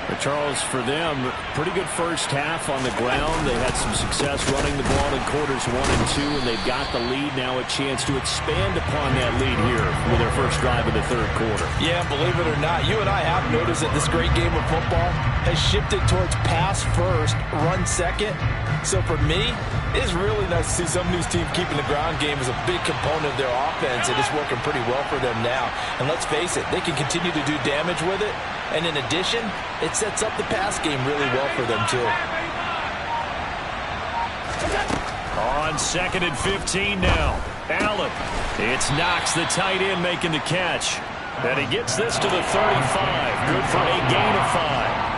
But Charles, for them, pretty good first half on the ground. They had some success running the ball in quarters 1 and 2, and they've got the lead now, a chance to expand upon that lead here with their first drive of the third quarter. Yeah, believe it or not, you and I have noticed that this great game of football has shifted towards pass first, run second. So for me, it's really nice to see some of these teams keeping the ground game as a big component of their offense, and it's working pretty well for them now. And let's face it, they can continue to do damage with it. And in addition, it sets up the pass game really well for them, too. On 2nd and 15 now. Allen. It's Knox, the tight end, making the catch. And he gets this to the 35. Good for a gain of 5.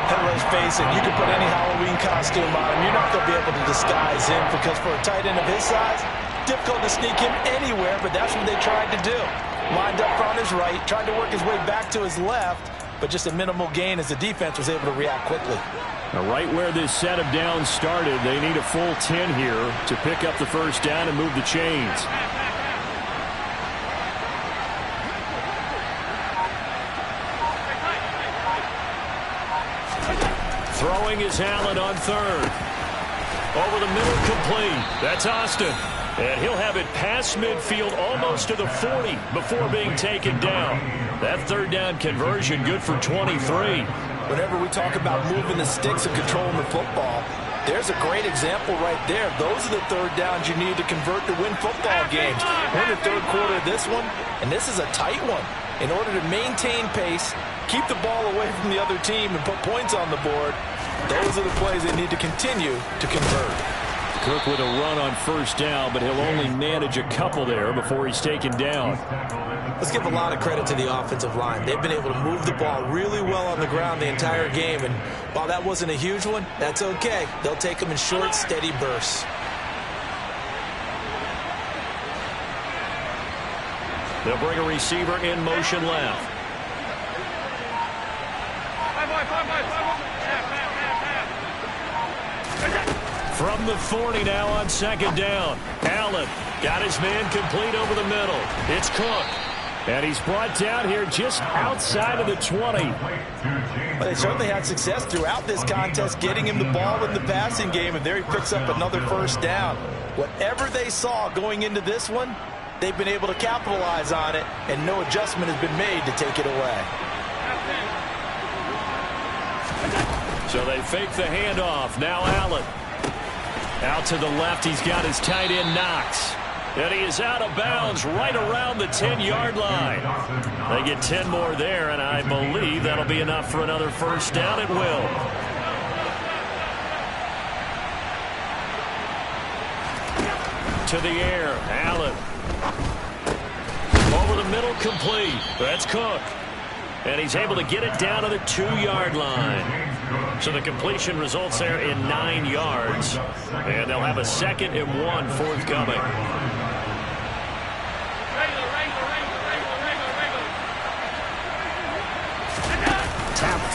And let's face it, you can put any Halloween costume on him. You're not going to be able to disguise him because for a tight end of his size, difficult to sneak him anywhere, but that's what they tried to do. Lined up on his right, tried to work his way back to his left, but just a minimal gain as the defense was able to react quickly. Now, right where this set of downs started, they need a full 10 here to pick up the first down and move the chains. Throwing is Allen on 3rd. Over the middle, complete. That's Austin. And he'll have it past midfield almost to the 40 before being taken down. That third down conversion good for 23. Whenever we talk about moving the sticks and controlling the football, there's a great example right there. Those are the third downs you need to convert to win football games. We're in the third quarter of this one, and this is a tight one. In order to maintain pace, keep the ball away from the other team, and put points on the board, those are the plays they need to continue to convert. Cook with a run on first down, but he'll only manage a couple there before he's taken down. Let's give a lot of credit to the offensive line. They've been able to move the ball really well on the ground the entire game, and while that wasn't a huge one, that's okay. They'll take them in short, steady bursts. They'll bring a receiver in motion left. From the 40 now on 2nd down. Allen got his man complete over the middle. It's Cook. And he's brought down here just outside of the 20. But they certainly had success throughout this contest getting him the ball in the passing game, and there he picks up another first down. Whatever they saw going into this one, they've been able to capitalize on it, and no adjustment has been made to take it away. So they fake the handoff. Now Allen. Out to the left, he's got his tight end Knox. And he is out of bounds right around the 10-yard line. They get 10 more there, and I believe that'll be enough for another first down. It will. To the air, Allen. Over the middle, complete. That's Cook. And he's able to get it down to the 2-yard line. So the completion results there in 9 yards. And they'll have a 2nd and 1 forthcoming.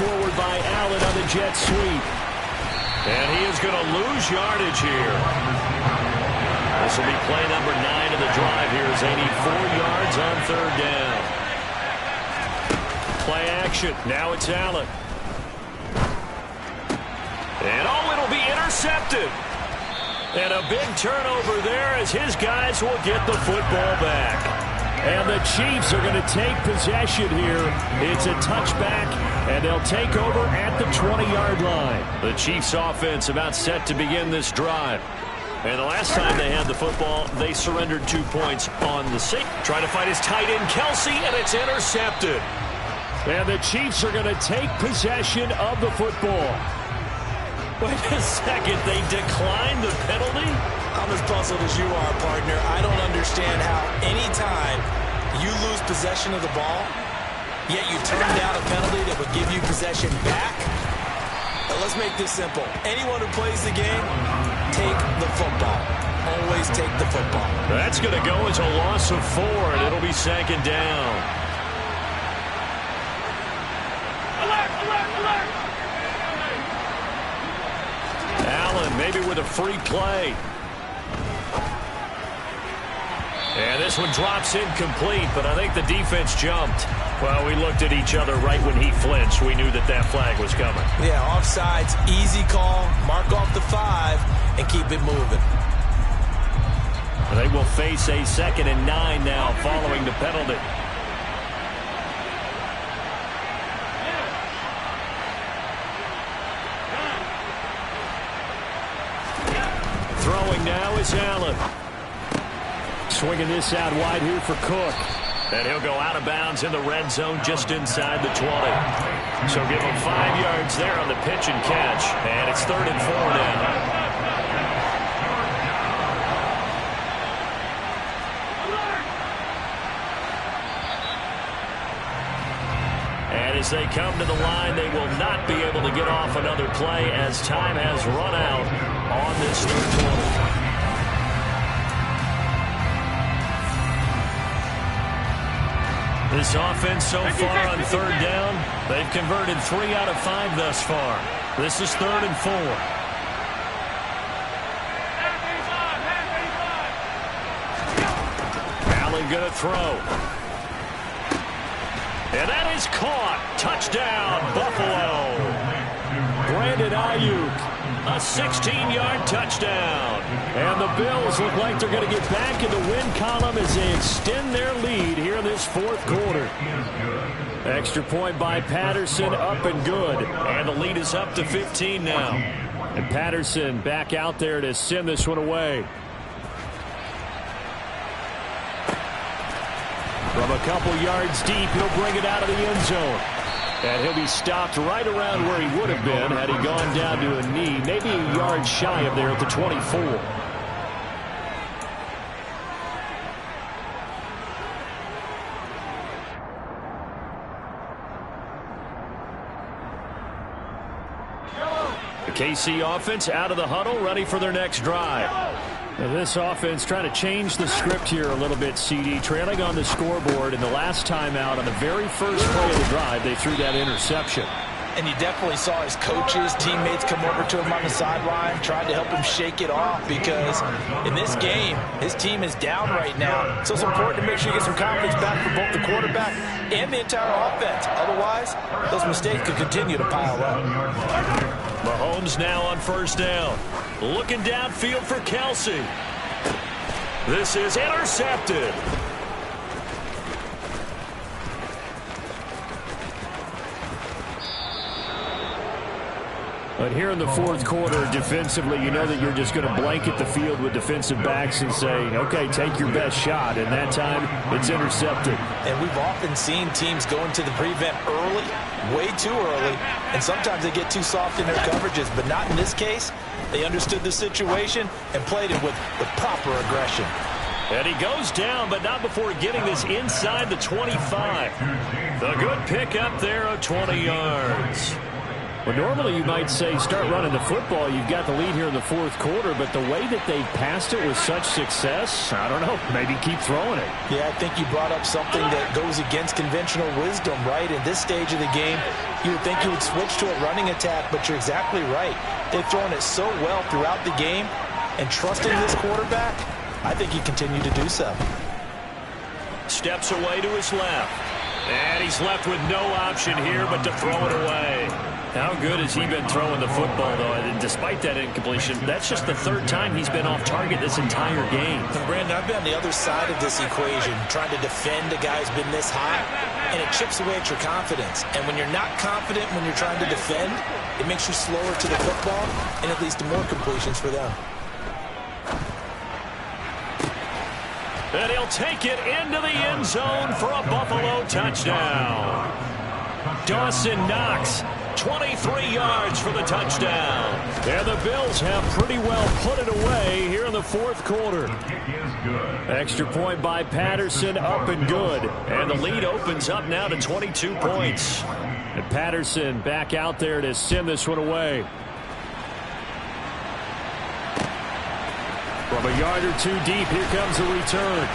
forward by Allen on the jet sweep. And he is going to lose yardage here. This will be play number 9 of the drive here as they need 4 yards on third down. Play action. Now it's Allen. And it'll be intercepted. And a big turnover there as his guys will get the football back. And the Chiefs are going to take possession here. It's a touchback, and they'll take over at the 20-yard line. The Chiefs offense about set to begin this drive. And the last time they had the football, they surrendered 2 points on the safety. Trying to find his tight end, Kelsey, and it's intercepted. And the Chiefs are going to take possession of the football. Wait a second, they declined the penalty? I'm as puzzled as you are, partner. I don't understand how any time you lose possession of the ball, yet you turn down a penalty that would give you possession back. Now, let's make this simple. Anyone who plays the game, take the football. Always take the football. That's going to go as a loss of 4, and it'll be 2nd down. Allen maybe with a free play. And this one drops incomplete, but I think the defense jumped. Well, we looked at each other right when he flinched. We knew that flag was coming. Yeah, offsides, easy call. Mark off the 5 and keep it moving. They will face a 2nd and 9 now following the penalty. Throwing now is Allen. Swinging this out wide here for Cook. And he'll go out of bounds in the red zone just inside the 20. So give him 5 yards there on the pitch and catch. And it's 3rd and 4 now. And as they come to the line, they will not be able to get off another play as time has run out on this third quarter. This offense so far on third down, they've converted 3 out of 5 thus far. This is 3rd and 4. Allen going to throw. And that is caught. Touchdown, Buffalo. Brandon Ayuk, a 16-yard touchdown. And the Bills look like they're going to get back in the win column as they extend their lead here in this 4th quarter. Extra point by Patterson, up and good. And the lead is up to 15 now. And Patterson back out there to send this one away. From a couple yards deep, he'll bring it out of the end zone. And he'll be stopped right around where he would have been had he gone down to a knee, maybe a yard shy of there at the 24. The KC offense out of the huddle, ready for their next drive. Now this offense trying to change the script here a little bit, CD. Trailing on the scoreboard, and the last time out on the very first play of the drive, they threw that interception. And you definitely saw his coaches, teammates come over to him on the sideline, tried to help him shake it off because in this game, his team is down right now. So it's important to make sure you get some confidence back for both the quarterback and the entire offense. Otherwise, those mistakes could continue to pile up. Mahomes now on first down. Looking downfield for Kelsey. This is intercepted. But here in the 4th quarter, defensively, you know that you're just going to blanket the field with defensive backs and say, okay, take your best shot. And that time, it's intercepted. And we've often seen teams go into the prevent early, way too early, and sometimes they get too soft in their coverages, but not in this case. They understood the situation and played it with the proper aggression. And he goes down, but not before getting this inside the 25. The good pick up there of 20 yards. Well, normally you might say start running the football. You've got the lead here in the fourth quarter, but the way that they passed it with such success, I don't know, maybe keep throwing it. Yeah, I think you brought up something that goes against conventional wisdom, right? In this stage of the game, you would think you would switch to a running attack, but you're exactly right. They've thrown it so well throughout the game, and trusting this quarterback, I think he continued to do so. Steps away to his left. And he's left with no option here but to throw it away. How good has he been throwing the football, though? And despite that incompletion, that's just the third time he's been off target this entire game. And Brandon, I've been on the other side of this equation, trying to defend a guy who's been this high, and it chips away at your confidence. And when you're not confident when you're trying to defend, it makes you slower to the football, and it leads to more completions for them. And he'll take it into the end zone for a Buffalo touchdown. Dawson Knox, 23 yards for the touchdown. And the Bills have pretty well put it away here in the fourth quarter. Extra point by Patterson, up and good. And the lead opens up now to 22 points. And Patterson back out there to send this one away. From a yard or two deep, here comes a return.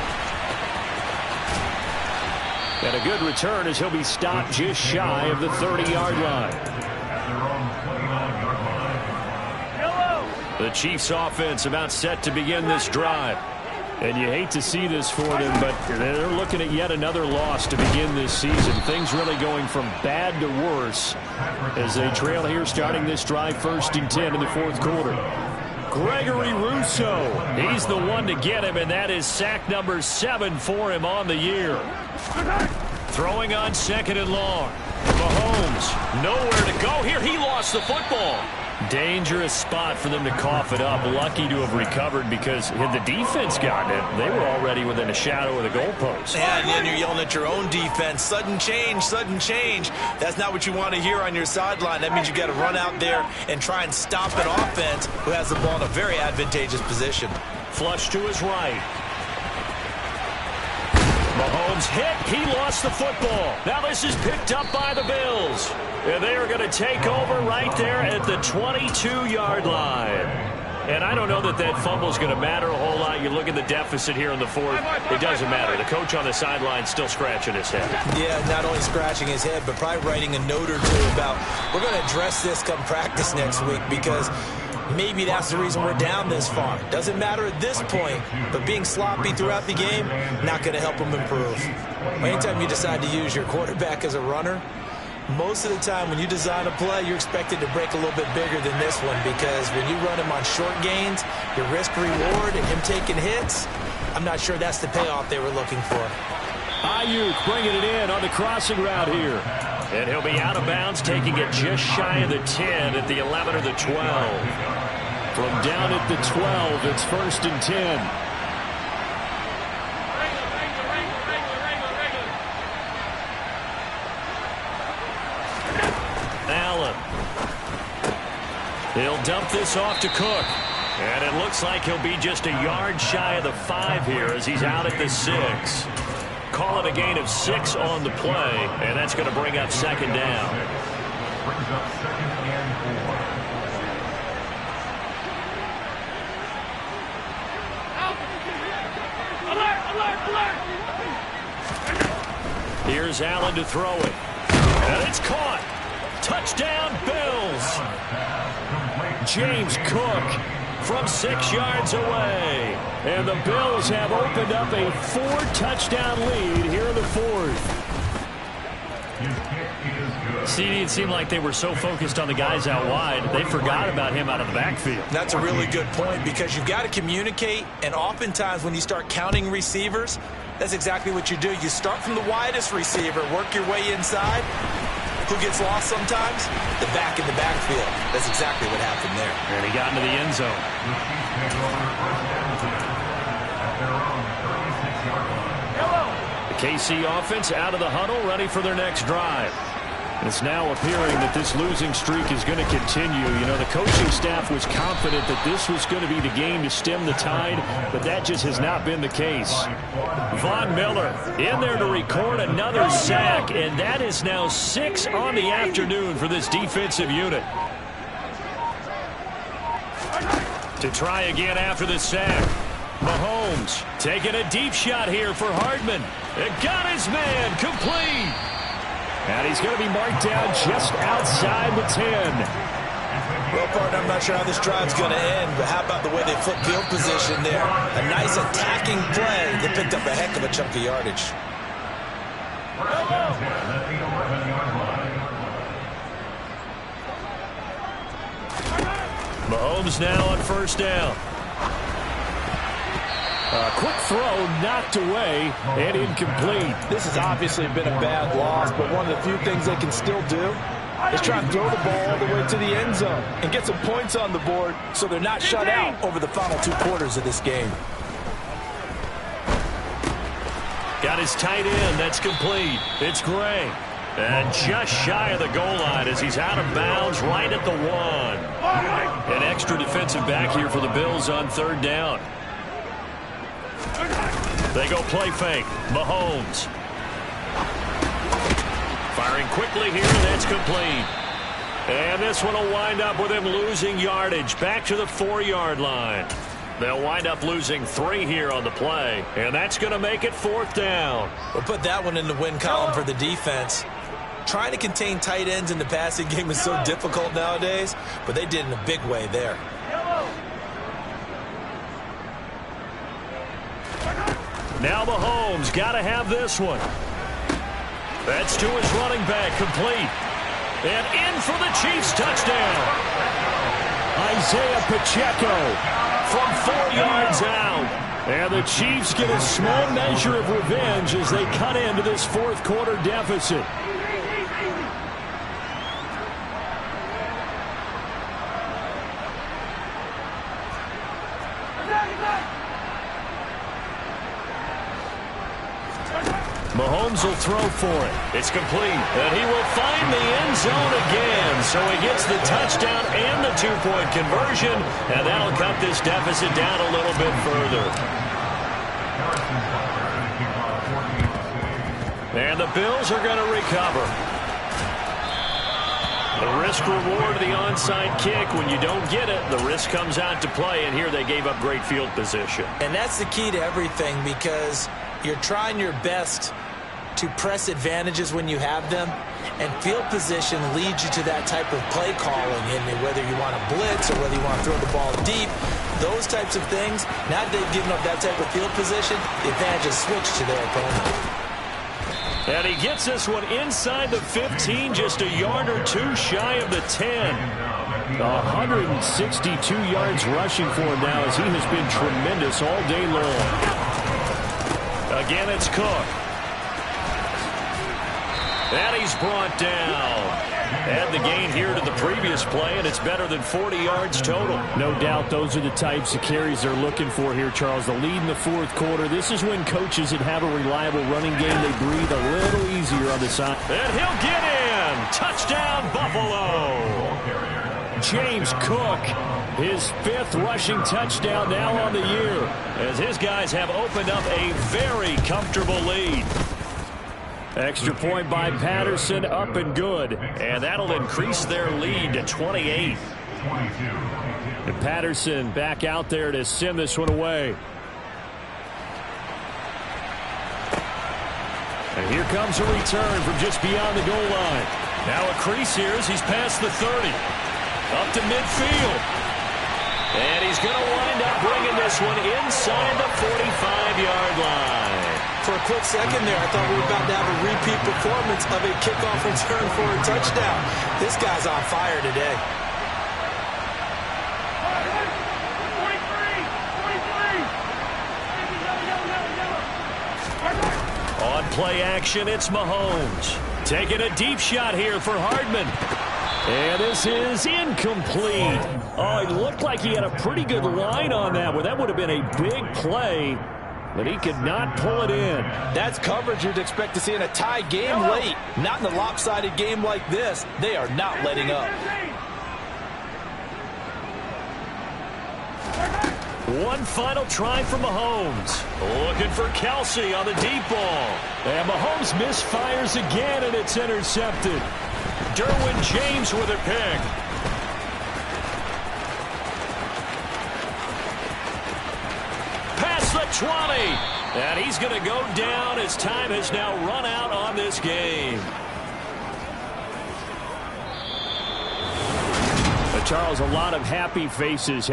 And a good return as he'll be stopped just shy of the 30-yard line. The Chiefs offense about set to begin this drive. And you hate to see this for them, but they're looking at yet another loss to begin this season. Things really going from bad to worse as they trail here starting this drive 1st and 10 in the fourth quarter. Gregory Rousseau, he's the one to get him, and that is sack number 7 for him on the year. Throwing on 2nd and long. Mahomes, nowhere to go here. He lost the football. Dangerous spot for them to cough it up. Lucky to have recovered because had the defense gotten it, they were already within a shadow of the goalpost. Yeah, and then you're yelling at your own defense. Sudden change, sudden change. That's not what you want to hear on your sideline. That means you got to run out there and try and stop an offense who has the ball in a very advantageous position. Flush to his right. Mahomes hit. He lost the football. Now this is picked up by the Bills. And they are going to take over right there at the 22-yard line. And I don't know that that fumble is going to matter a whole lot. You look at the deficit here in the fourth. It doesn't matter. The coach on the sideline still scratching his head. Yeah, not only scratching his head, but probably writing a note or two about we're going to address this come practice next week because maybe that's the reason we're down this far. Doesn't matter at this point, but being sloppy throughout the game, not going to help them improve. Anytime you decide to use your quarterback as a runner, most of the time when you design a play, you're expected to break a little bit bigger than this one because when you run him on short gains, your risk-reward and him taking hits, I'm not sure that's the payoff they were looking for. Ayuk bringing it in on the crossing route here. And he'll be out of bounds, taking it just shy of the 10 at the 11 or the 12. From down at the 12, it's 1st and 10. He'll dump this off to Cook. And it looks like he'll be just a yard shy of the 5 here as he's out at the 6. Call it a gain of 6 on the play, and that's going to bring up 2nd down. Brings up 2nd and 4. Here's Allen to throw it. And it's caught. Touchdown, Bills. James Cook from 6 yards away. And the Bills have opened up a 4-touchdown lead here in the fourth. CD, it seemed like they were so focused on the guys out wide, they forgot about him out of the backfield. That's a really good point because you've got to communicate, and oftentimes when you start counting receivers, that's exactly what you do. You start from the widest receiver, work your way inside. Who gets lost sometimes? The back in the backfield. That's exactly what happened there. And he got into the end zone. The KC offense out of the huddle, ready for their next drive. It's now appearing that this losing streak is going to continue. You know, the coaching staff was confident that this was going to be the game to stem the tide, but that just has not been the case. Von Miller in there to record another sack, and that is now 6 on the afternoon for this defensive unit. To try again after the sack. Mahomes taking a deep shot here for Hardman. It got his man complete. And he's going to be marked down just outside the 10. Well, partner, I'm not sure how this drive's going to end, but how about the way they flip field position there? A nice attacking play that picked up a heck of a chunk of yardage. Mahomes now on first down. A quick throw knocked away and incomplete. This has obviously been a bad loss, but one of the few things they can still do is try and throw the ball all the way to the end zone and get some points on the board so they're not shut out over the final 2 quarters of this game. Got his tight end. That's complete. It's Gray. And just shy of the goal line as he's out of bounds right at the 1. An extra defensive back here for the Bills on third down. They go play fake. Mahomes. Firing quickly here. That's complete. And this one will wind up with him losing yardage. Back to the 4-yard line. They'll wind up losing 3 here on the play. And that's going to make it 4th down. We'll put that one in the win column for the defense. Trying to contain tight ends in the passing game is so difficult nowadays, but they did in a big way there. Now Mahomes got to have this one. That's to his running back, complete. And in for the Chiefs touchdown. Isaiah Pacheco From 4 yards out. And the Chiefs get a small measure of revenge as they cut into this 4th quarter deficit. Mahomes will throw for it. It's complete. And he will find the end zone again. So he gets the touchdown and the 2-point conversion. And that'll cut this deficit down a little bit further. And the Bills are going to recover. The risk-reward of the onside kick. When you don't get it, the risk comes out to play. And here they gave up great field position. And that's the key to everything, because you're trying your best to press advantages when you have them, and field position leads you to that type of play calling, and whether you want to blitz or whether you want to throw the ball deep, those types of things. Now that they've given up that type of field position, the advantage is switched to their opponent. And he gets this one inside the 15, just a yard or 2 shy of the 10. 162 yards rushing for him now as he has been tremendous all day long. Again, it's Cook. And he's brought down. Add the gain here to the previous play, and it's better than 40 yards total. No doubt those are the types of carries they're looking for here, Charles. The lead in the 4th quarter. This is when coaches that have a reliable running game, they breathe a little easier on the side. And he'll get in. Touchdown, Buffalo. James Cook, his 5th rushing touchdown now on the year, as his guys have opened up a very comfortable lead. Extra point by Patterson, up and good. And that'll increase their lead to 28. And Patterson back out there to send this one away. And here comes a return from just beyond the goal line. Now a crease here as he's past the 30. Up to midfield. And he's going to wind up bringing this one inside the 45-yard line. For a quick second there, I thought we were about to have a repeat performance of a kickoff return for a touchdown. This guy's on fire today. On play action, it's Mahomes. Taking a deep shot here for Hardman. And this is incomplete. Oh, it looked like he had a pretty good line on that one. That would have been a big play. but he could not pull it in. That's coverage you'd expect to see in a tie game late. Not in a lopsided game like this. They are not letting up. One final try for Mahomes. Looking for Kelsey on the deep ball. And Mahomes misfires again, and it's intercepted. Derwin James with a pick. Past the 20. And he's going to go down as time has now run out on this game. But Charles, a lot of happy faces